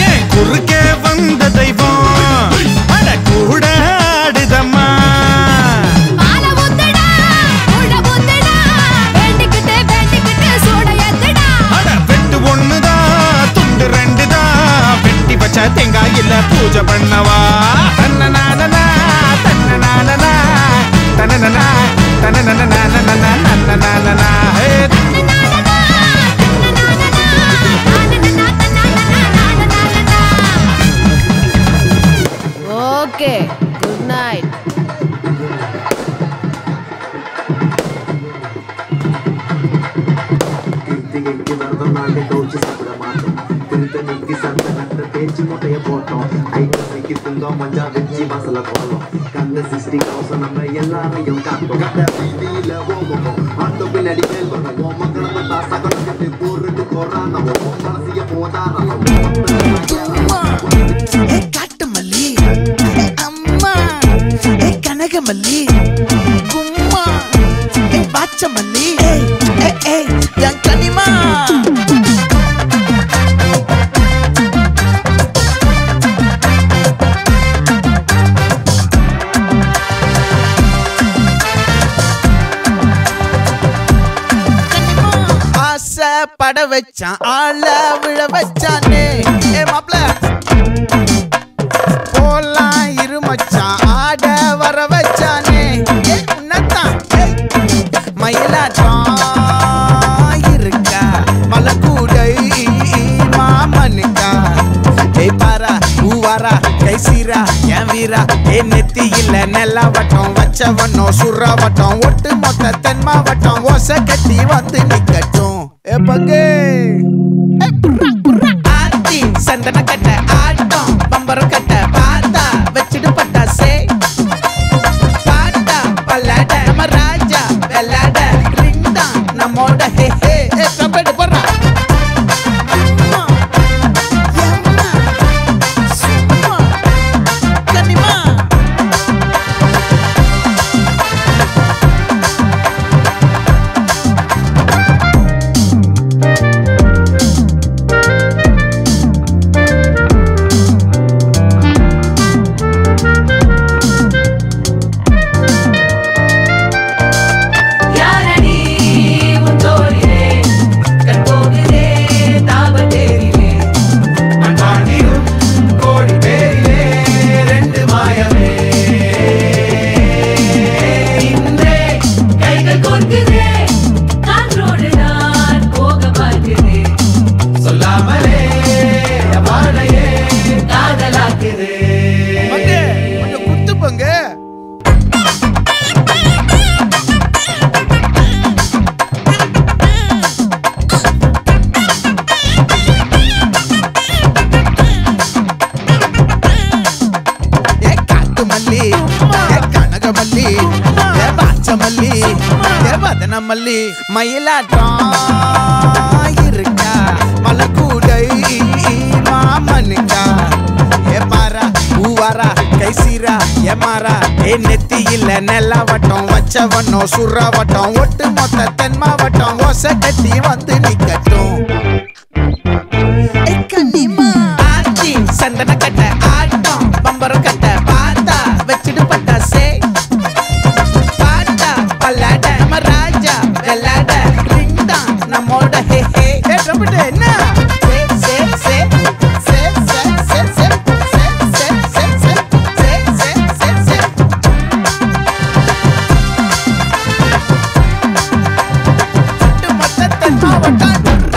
ஏன் குறுக்கே வந்த தெய்வம் அட கூட ஆடுதம்மா மாலை ஊத்துடா கூட ஊத்துடா வேண்டிக்கிட்டு சூட ஏத்துடா அட வெட்டு ஒண்ணுதான் துண்டு 2 தான் வெட்டி வச்ச தேங்காய் இல்ல பூஜை பண்ணவா தன்னனானனா தன்னனானனா தன்னனா தன்னனானனா ஹே ஓகே குட் நைட் திருத்திகைக்கு வரதும் நாட்டை தோச்சு சாப்பிட மாட்டோம் திருத்தணிக்கு சண்டை நட்ட பேச்சு முட்டைய போட்டோம் ஐக்கசைக்கு துந்தோம் மஞ்சா வெச்சி வாசல போனோம் கந்த சிருஷ்டி கவசம் நம்ம எல்லாரையும் காட்டும் கந்த வீதியில போகும் அந்த பின்னாடி மேல் பண்ணுவோம் மக்களத்தை தாசா கணக்கிட்டு போருக்கு போறானவோம் மனசிய போதானவோம் காட்டுமல்லி அம்மா கனகமல்லி கும்மா பாச்சமல்லி என் கனிமா பட வச்சான் ஆள விழ வச்சானே மாப்ள போலாம் இருமச்சான் ஆட வர வச்சானே உன்னத்தான் மயிலாட்டம் இருக்கா மலக்கூடை மாமனுக்கா பாரா ஊவாரா கைசீரா என் வீரா நெத்தி இல்ல நெல்லா வட்டம் வச்சவனோ சுறா வட்டம் ஒட்டு மொத்த தென் மாவட்டம் ஓசை கட்டி வந்து நிக்கட்டும் பங்கே ஆத்தி சந்தன கட்ட ஆட்டம் பம்பரம் கட்ட பாத்தா வச்சிடு பட்டாசே பாட்டா பல்லாட நம்ம ராஜா வெள்ளாட ரிங் தான் நம்மோட ஹே ஹே கம்பெடு போடுறா மல்லி தேவதன மல்லி மயிலாட்டம் இருக்கா மலக்கூடை மாமனுக்கா ஏ பாரா பூவாரா கைசீரா ஏ மாறா ஏ நெத்தி இல்ல நெல்லாவட்டம் வச்சவண்ணம் சுறாவட்டம் ஒட்டு மொத்த தென் மாவட்டம் ஓசை கட்டி வந்து நிக்கட்டும் ஆச்சி சந்தன கட்ட ஆட்டம் பம்பரம் கட்ட பார்த்தா வச்சுட்டு பட்டாசே பாட்டா பல்லாட நம்ம ராஜா வெள்ளாட ரிங் தான் நம்மோட ஹே ஹே என்ன மொத்த தென் மாவட்டம்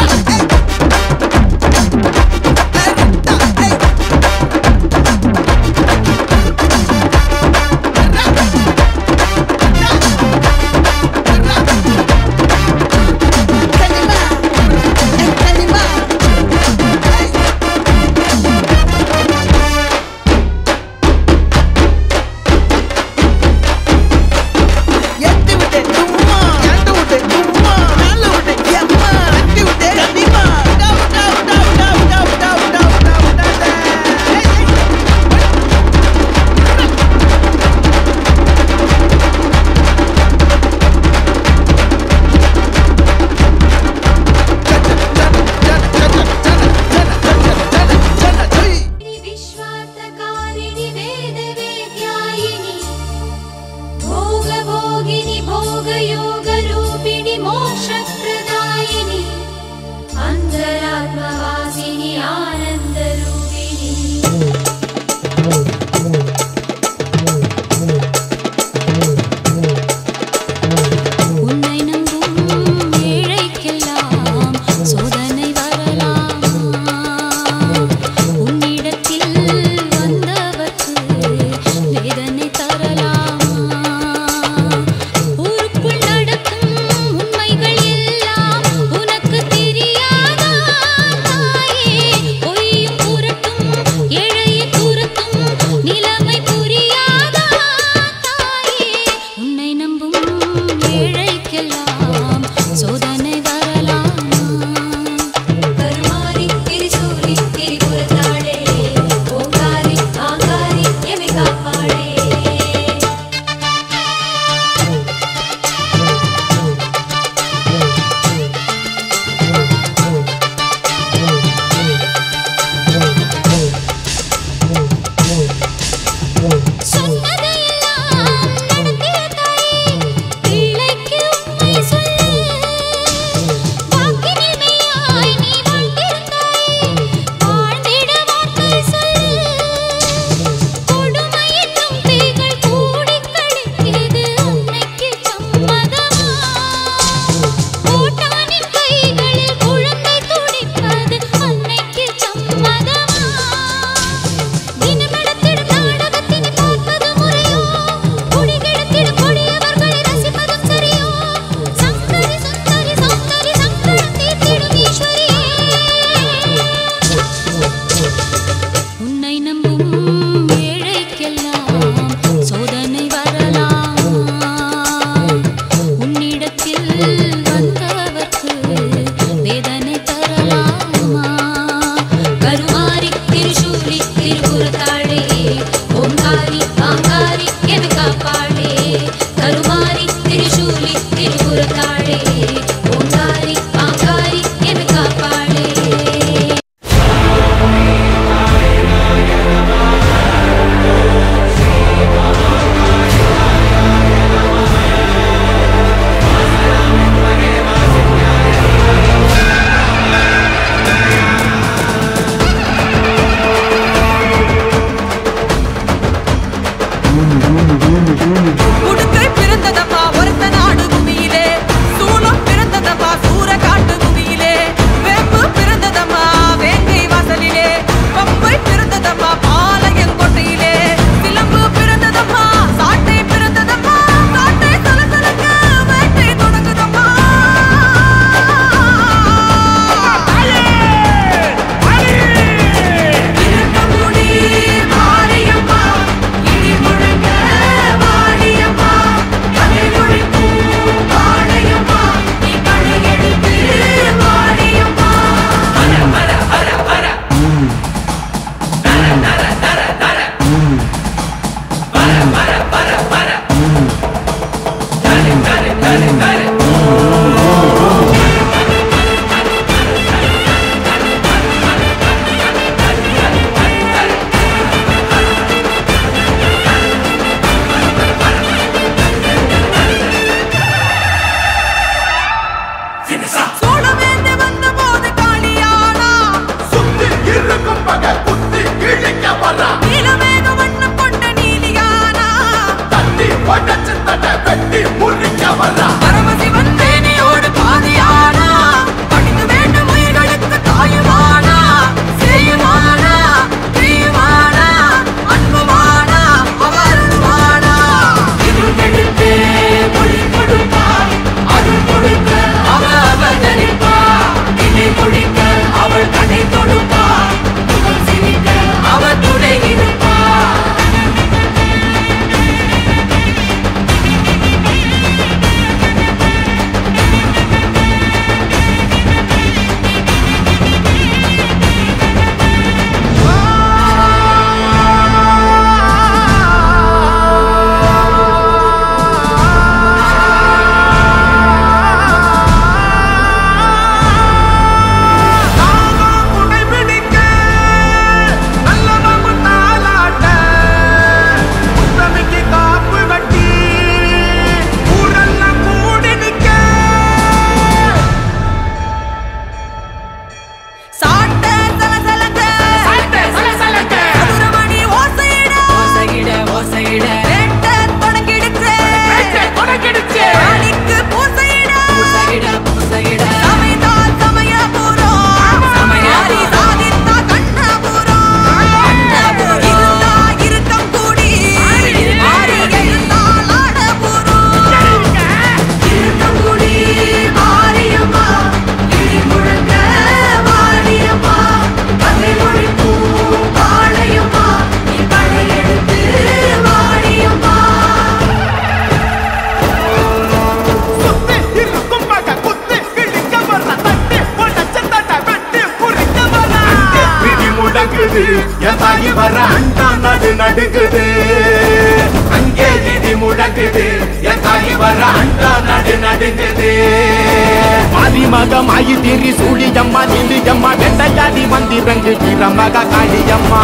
மக குத்தி கிழிக்க வர்றா நீலமேக வண்ணம் கொண்ட நீலியானா தண்ணி உடச்சு தட்ட வெட்டி முறிக்க வர்றா பரமசிவன் தேனியோடு பாதியானா படித்து வேண்டும் உயிர்களுக்கு தாயுமானா செய்யுமானா பிரியுமானா அன்புமானா அவருமானா இருள் எடுத்து மொழி கொடுப்பா அருள் கொடுக்க அவள் அவதரிப்பா இணை கொடுக்க அவள் கண்ணை தொடுப்பா முகம் சிரிக்க அவள் துணை இருப்பா என் தாயி வர அண்டா நடு நடுங்குது அங்கே இடி முழங்குது என் தாயி வர அண்டா நடு நடுங்குது ஆதிமக மாயி திரி சூழியம்மா நீலியம்மா வெண்டையாடி வந்திரங்கு வீரமக காளியம்மா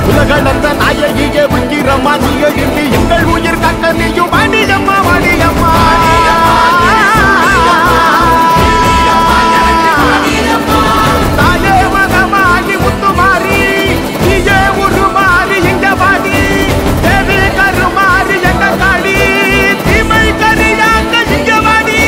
உலகளந்த நாயகியே உயிரம்மா நீய இன்றி எங்கள் உயிர் கக்க நீயும் வாணியம்மா வாணியம்மா தாயே மகமாகி முத்துமாரி நீயே உருமாறி இங்க வாடி தேவி கருமாறி எங்க காளி தீமை கரியாங்க இங்க வாடி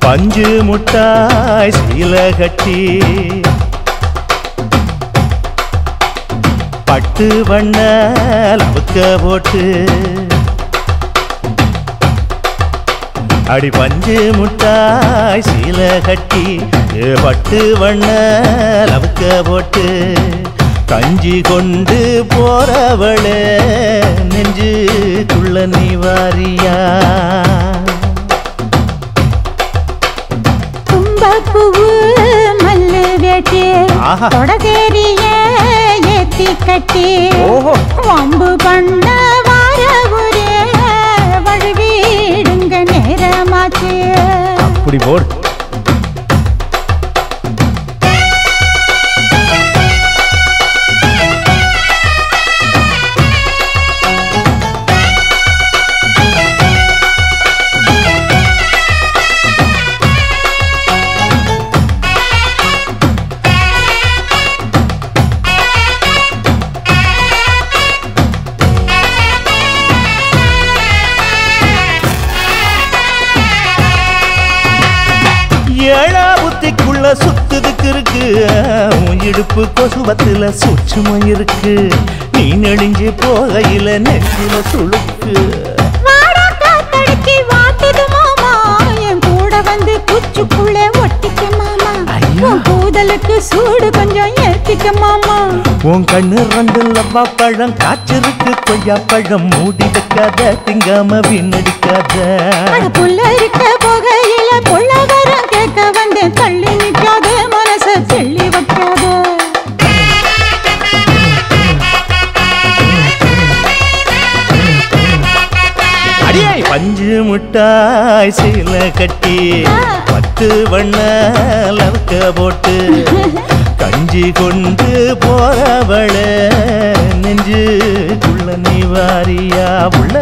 பஞ்சு முட்டாய் சீல கட்டி பட்டு வண்ண லவுக்க போட்டு அடி பஞ்சு முட்டாய் சீல கட்டி பட்டு வண்ண லவுக்க போட்டு கஞ்சி கொண்டு போறவளே நெஞ்சுக்குள்ள நீ வாரியா பூவு மல்லு வேட்டி தொடதேரிய ஏத்தி கட்டி வம்பு பண்ண வார ஒரே வழுவிடுங்க நேரமாச்சு அப்படி போடு ஏழா புத்திக்குள்ள சுத்துதுக்கு இருக்கு உன் இடுப்பு கொசுவத்துல சூட்சுமம் இருக்கு நீ நெளிஞ்சு போகையில நெஞ்சில சுளுக்கு வாடா காத்தடிக்கு வாட்டுது மாமா என் கூட வந்து குச்சுக்குள்ள ஒட்டிக்க மாமா உன் கூதலுக்கு சூடு கொஞ்சம் ஏத்திக்க மாமா உன் கண்ணு ரெண்டு லவ்வா பழம் காய்ச்சிருக்கு கொய்யா பழம் மூடி வைக்காத திங்காம வீணடிக்காத புள்ள இருக்க போகையில புள்ள வரம் கேட்க வந்தேன் தள்ளி நிற்காத மனச தெள்ளி வைக்காத அடியாய் பஞ்சு முட்டாய் சீல கட்டி 10 வண்ண லவக்க போட்டு கஞ்சி கொண்டு போறவள நெஞ்சுக்குள்ள நீ வாரியா உள்ள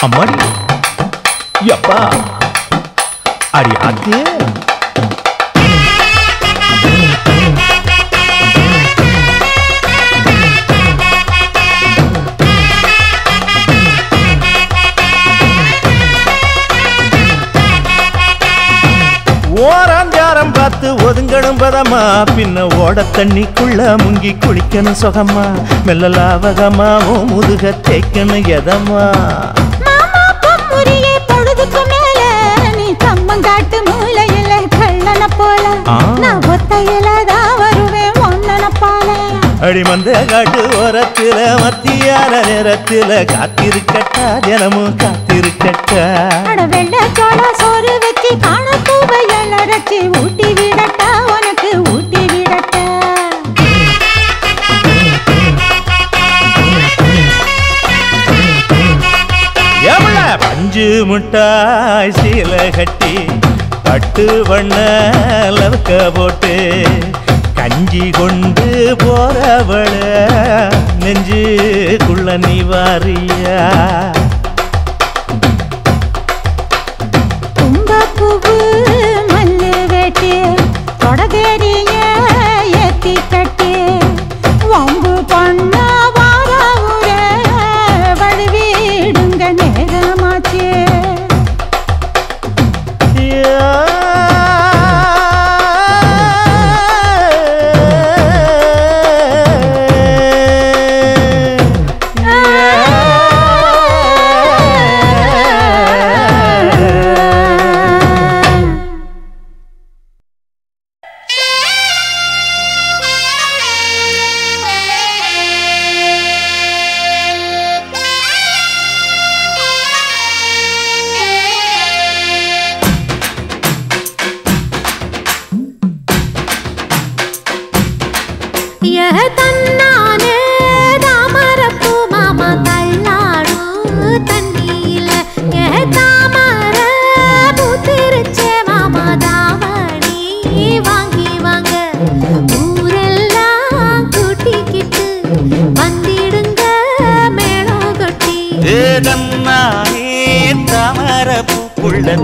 அம்மாடி யப்பா அடி ஆத்து ஓராஞ்சாரம் பார்த்து ஒதுங்கணும் பதமா பின்ன ஓட தண்ணிக்குள்ள முங்கி குளிக்கணும் சுகமா மெல்ல லாவகமா ஓ முதுக தேய்க்கணும் எதமா பொழுதுக்கு மேல நீ கம்மங்காட்டு மூலையில கள்ளன போல நான் ஒத்தையில தான் வருவேன் ஒன்னன போல அடி மந்த காட்டு ஓரத்துல மத்தியான நேரத்துல காத்திருக்கட்டா தினமும் காத்திருக்கட்டா வெள்ள சோள சோறு வச்சு காண பூவையல் அரைச்சி ஊட்டி விடட்டா உனக்கு ஊட்டி விடட்டா பஞ்சு முட்டாய் சீல கட்டி 10 வண்ண லவக்க போட்டு கஞ்சி கொண்டு போறவள நெஞ்சுக்குள்ள நீ வாரியா கும்பப்பூவு மல்லு வேட்டி கொடகேரிய ஏத்தி கட்டி வம்பு பண்ண வாராவுர வழுவிடுங்க நேரமாச்சு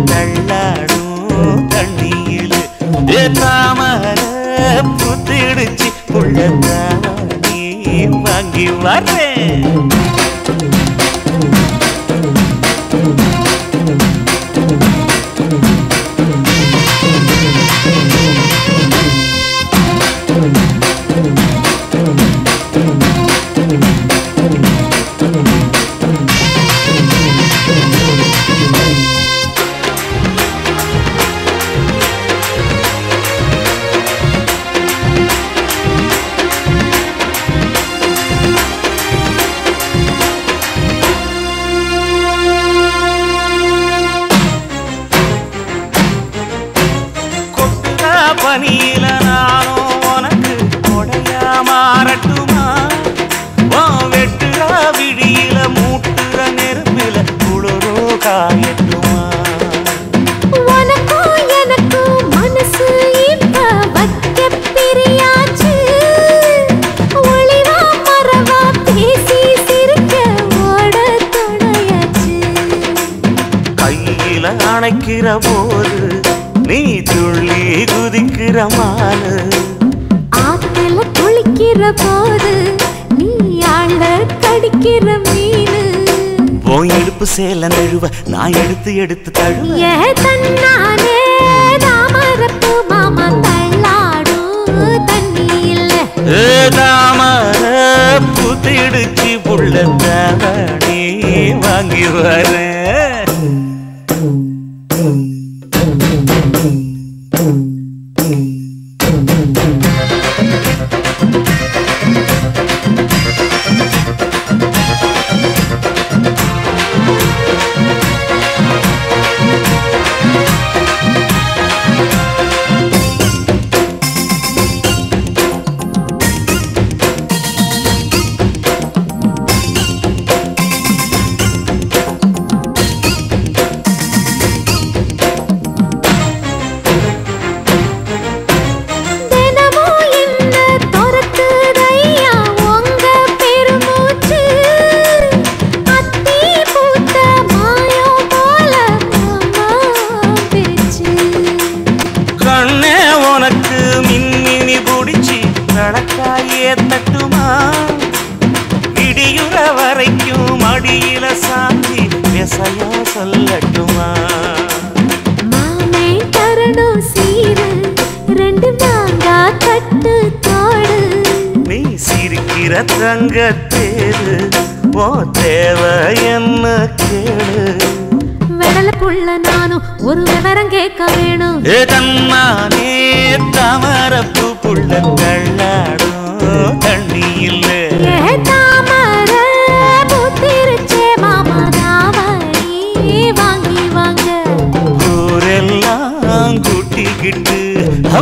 தள்ளாடும் தண்ணியில் தாமர புத்திடுச்சு புள்ளத்தானி வாங்கி வரேன் பனியில நானும் உனக்கு கொடையா மாறட்டுமா வெட்டுற விடியில மூட்டுற நெருப்பில குளிரோ காயட்டுமா உனக்கும் எனக்கும் மனசு இப்ப வைக்க பிரியாச்சு ஒளிவா மரவா பேசி சிரிக்க ஓட துணையாச்சு கையில அணைக்கிற போது நீ துள்ளி குதிக்கிற மானு ஆத்துல குளிக்க போது நீ ஆள கடிக்கிற மீனு உன் இடுப்பு சேல நழுவ நான் எடுத்து எடுத்து தழுவ ஏ தன்னானே தாமரப்பு மாமா தள்ளாடும் தண்ணி இல்ல தாமர பூத்திடுச்சு புள்ள தாவணி வாங்கி வரேன் சொல்லட்டுமா மாமே தரணும் சீரு ரெண்டு மாங்கா கட்டு தோடு நீ சிரிக்கிற தங்கத்தேரு ஓ தேவை என்ன கேளு வெடல புள்ள நானும் ஒரு விவரம் கேட்க வேணும் தன்னானே தாமரப்பு புள்ள தள்ளாடும் தண்ணி இல்ல தாமர பூத்திருச்சே மாமா தாவணி வாங்கி வாங்க ஊரெல்லாம் கூட்டிக்கிட்டு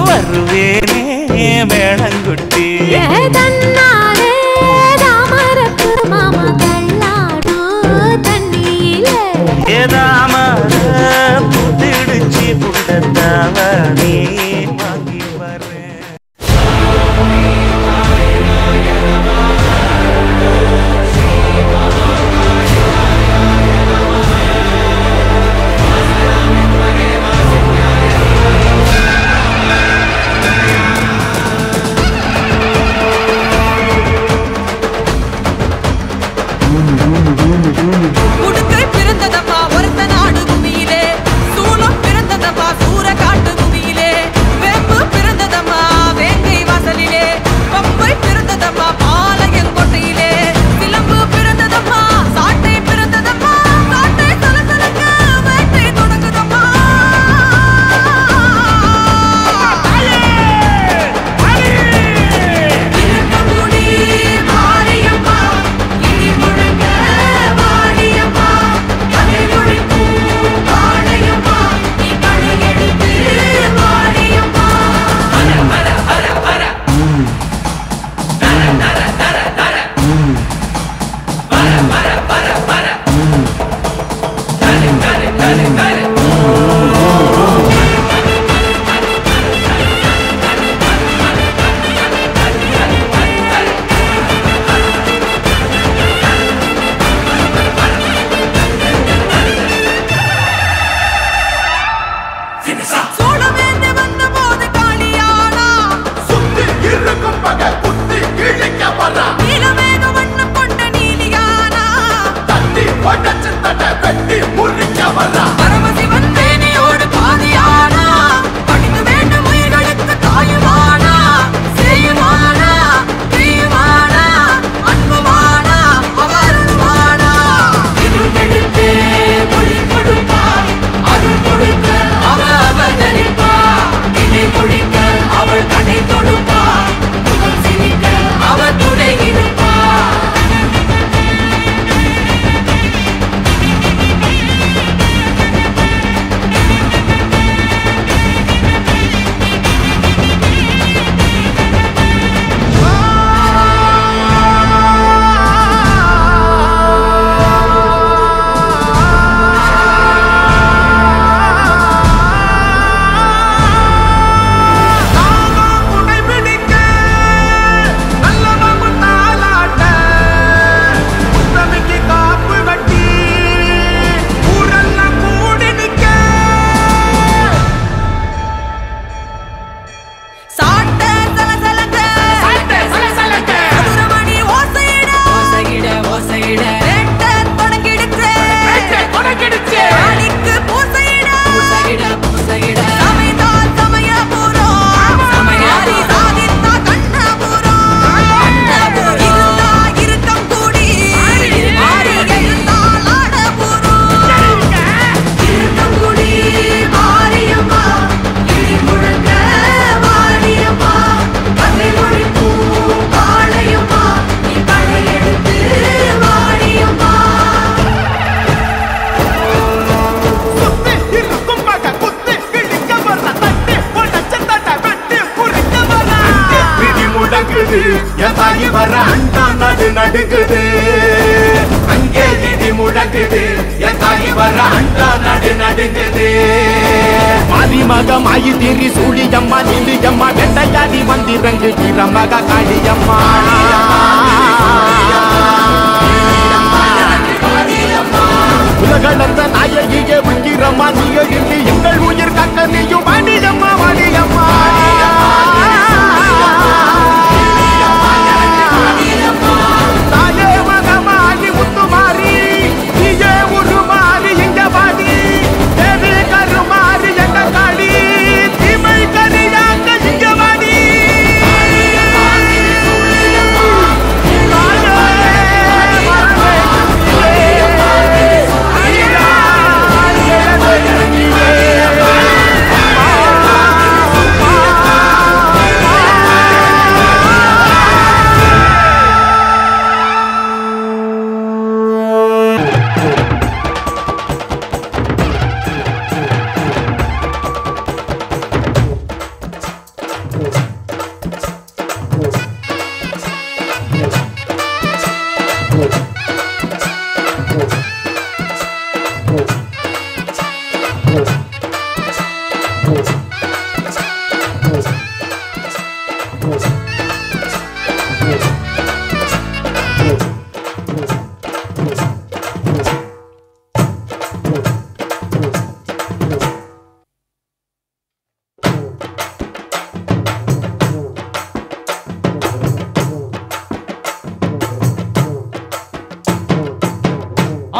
வருவேனே மேளங்குட்டி தன்னானே தாமரப்பு மாமா தள்ளாடும் தண்ணியில தாமர புத்திடுச்சு புள்ள தாவணி வாங்கி வரேன் உடுக்கை பிறந்ததப்பா ஒருத்த நாடு பூமியிலே சூளம் பிறந்ததப்பா சூற காட்டு பூமியிலே வேம்பு பிறந்ததம்மா வேங்கை வாசலிலே பம்பை பிறந்ததம்மா பாளையங்கோட்டையிலே சிலம்பு பிறந்ததம்மா சாட்டை பிறந்ததம்மா சாட்டை சலசலக்க வேட்டை தொடங்குதம்மா இருக்கமுடி மாரியம்மா இடி முழங்க வாடியம்மா கதை ஒழிக்கும் வாடையம்மா நீ களையெடுத்து வாடியம்மா ஹர ஹர ஹர ஹர தர தர தர தர பர பர பர பர தர தர தர தர சோழவேந்தே வந்த போது காளியானா சுத்தி இருக்கும் பகை குத்தி கிழிக்க வர நீலமேக வண்ணம் கொண்ட நீலியானா தட்டி உடச்சு தட்ட வெட்டி முறிக்க வர பரமசிவன் தேனியோடு பாதியானா படித்து வேண்டும் உயிர்களுக்கு தாயுமானா செய்யுமானா தீயுமானா அன்புமானா அவருமானா இருந்தெடுத்தே மொழி கொடுப்பா அருள் கொடுக்க அவ அவதரிப்பா இணை கொடுக்க அவள் கடை தொடுப்பா முகம் சிரிக்க அவ துணை இருப்பா முழங்குது என் தாயி வர அண்டா நடு நடுங்குது அங்கே இடி முழங்குது என் தாயி வர அண்டா நடு நடுங்குது ஆதிமக மாயி திரி சூழியம்மா நீலியம்மா வெண்டையாடி வந்திரங்கு வீரமக காளியம்மா உலகளந்த நாயகியே உயிரம்மா நீயோ இன்றி எங்கள் உயிர் கக்க நீயும் வாணியம்மா வாணியம்மா தாயே மகமாகி முத்துமாரி நீயே உருமாறி இங்க வாடி தேவி கருமாறி எங்க காளி தீமை கரியாங்க இங்க வாடி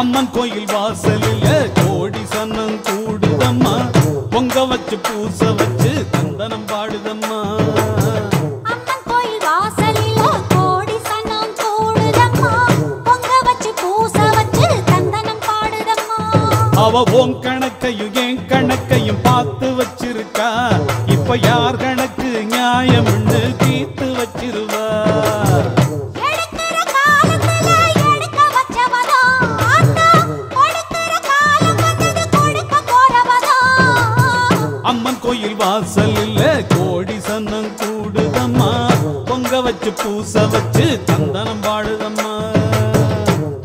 அம்மன் கோயில் வாசலில கோடி சன்னம் கூடுதம்மா பொங்க வச்சு பூச வச்சு தந்தனம் பாடுதம்மா அம்மன் கோயில் வாசலில கோடி சனம் கூடுதம்மா பொங்க வச்சு பூச வச்சு தந்தனம் பாடுதம்மா அவ உன் கணக்கையும் என் கணக்கையும் பார்த்து வச்சிருக்கா இப்ப யார் கணக்கு நியாயம்னு தீர்த்து வச்சிருவா அம்மன் கோயில் வாசலில் கோடி சன்னம் கூடுதம்மா பொங்க வச்சு பூச வச்சு தந்தனம் பாடுதம்மா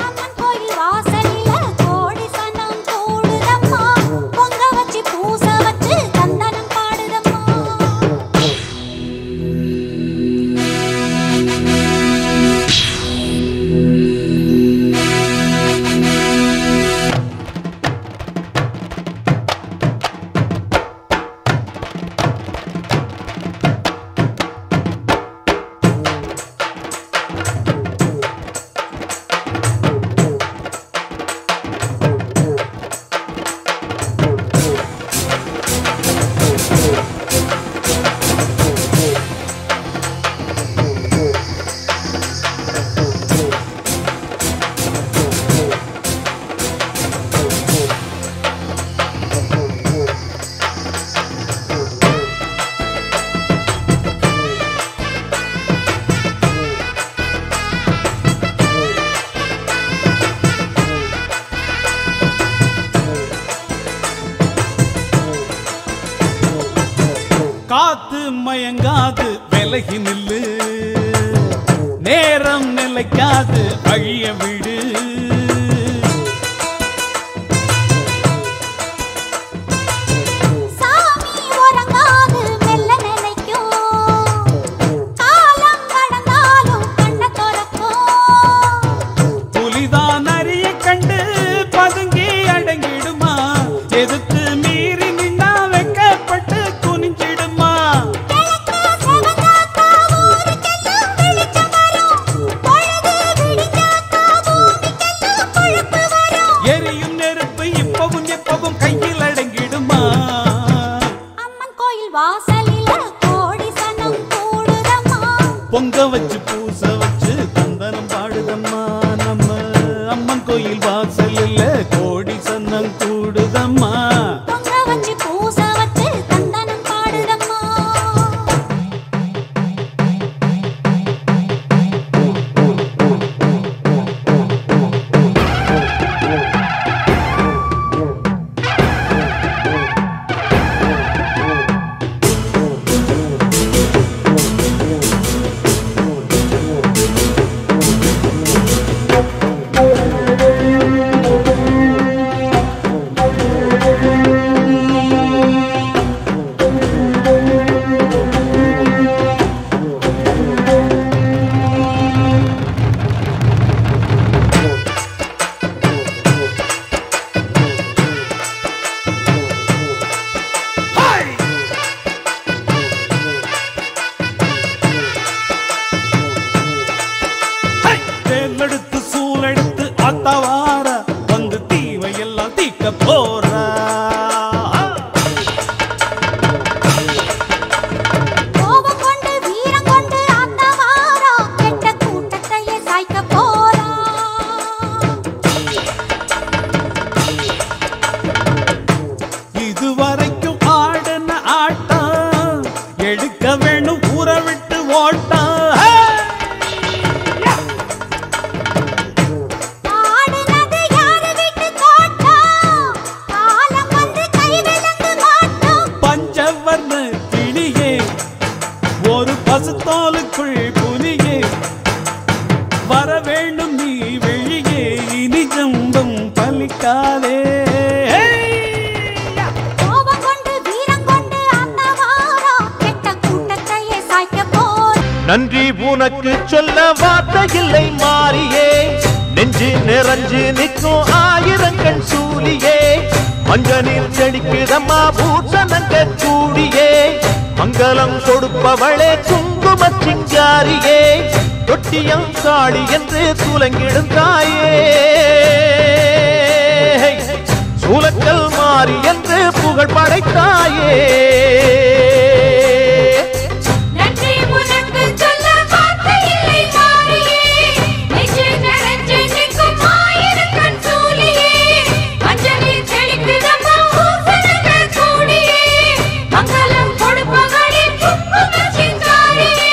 அம்மன் கோயில் வாசலில கோடி சனம் கூடுதம்மா பொங்க வச்சு பூச வச்சு தந்தனம் பாடுதம்மா காத்து மயங்காது விலகி நில்லு நேரம் நிலைக்காது வழிய விடு சாமி உறங்காது மெல்ல நினைக்கும் காலம் கடந்தாலும் கண்ண திறக்கும் புலிதான் அறிய கண்டு பதுங்கி அடங்கிடுமா எதிர்த்து மீறி நின்னா வெக்கப்பட்டு குனிஞ்சிடுமா எரியும் நெருப்பு இப்பவும் எப்பவும் கையில் அடங்கிடுமா அம்மன் கோயில் வாசலில கோடி சனம் கூடுதம்மா பொங்க வச்சு பூச வச்சு தந்தனம் பாடுதம்மா நம்ம அம்மன் கோயில் வாசலில் கோடி சன்னம் கூடுதம்மா பொங்க வச்சு பூச வச்சு தந்தனம் பாடுதம்மா ஆத்தவார வந்து தீவை எல்லாம் தீக்க போறா. கோபம் கொண்டு வீரம் கொண்டு ஆத்தவாரா கெட்ட கூட்டத்தையே சாய்க்க போறா. இதுவரைக்கும் ஆடின ஆட்டம் எடுக்க வேணும் ஊரை விட்டு ஓட்டம். ஆடுனது யாரு வீட்டு தோட்டம், காலம் வந்து கை விலங்கு மாட்டோம். பஞ்சவர்ண கிளியே ஒரு பசுத்தோலுக்குள் புலியே வர வேண்டும் நீ வெளியே இனி ஜம்பம் பலிக்காதே. கோபம் கொண்டு வீரம் கொண்டு ஆத்தவாரா கெட்ட கூட்டத்தையே சாய்க்க போறா. நன்றி உனக்கு சொல்ல வார்த்தை இல்லை மாறியே, நெஞ்சு நிறைஞ்சு நிற்கும் ஆயிரங்கள் சூலியே, மஞ்ச நீர் செடிக்குதம்மா பூசணங்க கூடியே, மங்களம் கொடுப்பவளே குங்கும சிங்காரியே, தொட்டியம் காளி என்று துலங்கிடும் தாயே, சூலக்கல் மாறி என்று புகழ் படைத்தாயே. நன்றி உனக்கு சொல்ல வார்த்தை இல்லை மாறியே, நெஞ்சு நிறைஞ்சு நிற்கும் ஆயிரக்கண் சூலியே, மஞ்சளில் செழிக்குதம்மா பூசணங்கள் கூடியே, மங்களம் கொடுப்பவளே குங்கும சிங்காரியே.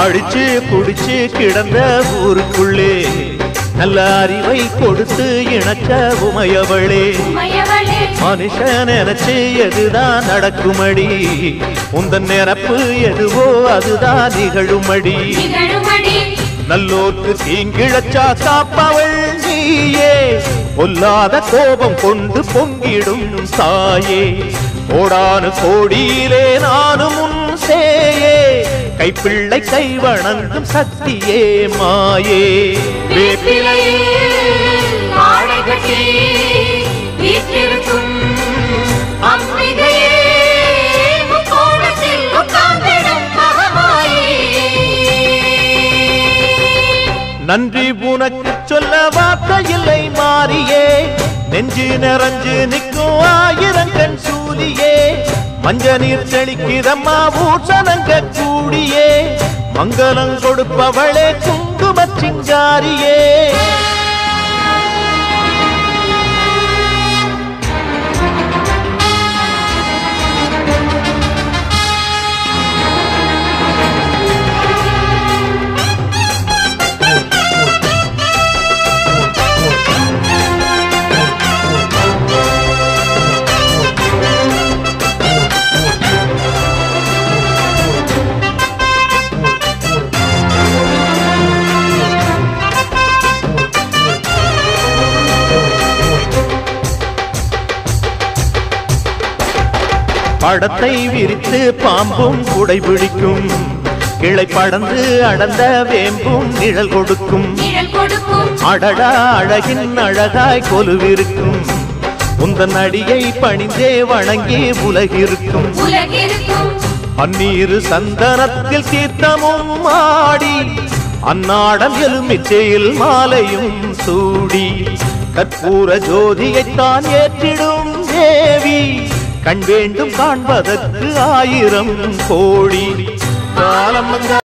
அடிச்சு குடிச்சு கிடந்த ஊருக்குள்ளே நல்ல அறிவை கொடுத்து இணக்க உமையவளே, மனுஷன் நினைச்சு எதுதான் நடக்குமடி, உந்தன் நிரப்பு எதுவோ அதுதான் நிகழுமடி, நல்லோர்க்கு தீங்கிழச்சா காப்பவள் நீயே, பொல்லாத கோபம் கொண்டு பொங்கிடும் தாயே, கோடானு கோடியிலே நானும் உன் சேயே, கைப்பிள்ளை கை வணங்கும் சக்தியே மாயே. நன்றி உனக்கு சொல்ல வார்த்தை இல்லை மாறியே, நெஞ்சு நிறைஞ்சு நிற்கும் ஆயிரங்கண் சூலியே, மஞ்ச நீர் செழிக்குதம்மா பூசணங்க கூடியே, மங்களம் கொடுப்பவளே குங்கும சிங்காரியே. படத்தை விரித்து பாம்பும் குடை பிடிக்கும், கிளை படந்து அடர்ந்த வேம்பும் நிழல் கொடுக்கும், அடடா அழகின் அழகாய் கொலுவிருக்கும், உந்தன் அடியை பணிந்தே வணங்கி உலகிருக்கும், பன்னீரு சந்தனத்தில் தீர்த்தமும் ஆடி, அந்நாடம் எலுமிச்சையில் மாலையும் சூடி, கற்பூர ஜோதியைத்தான் ஏற்றிடும் தேவி, கண் வேண்டும் காண்பதற்கு ஆயிரம் கோடி, காலம் வந்த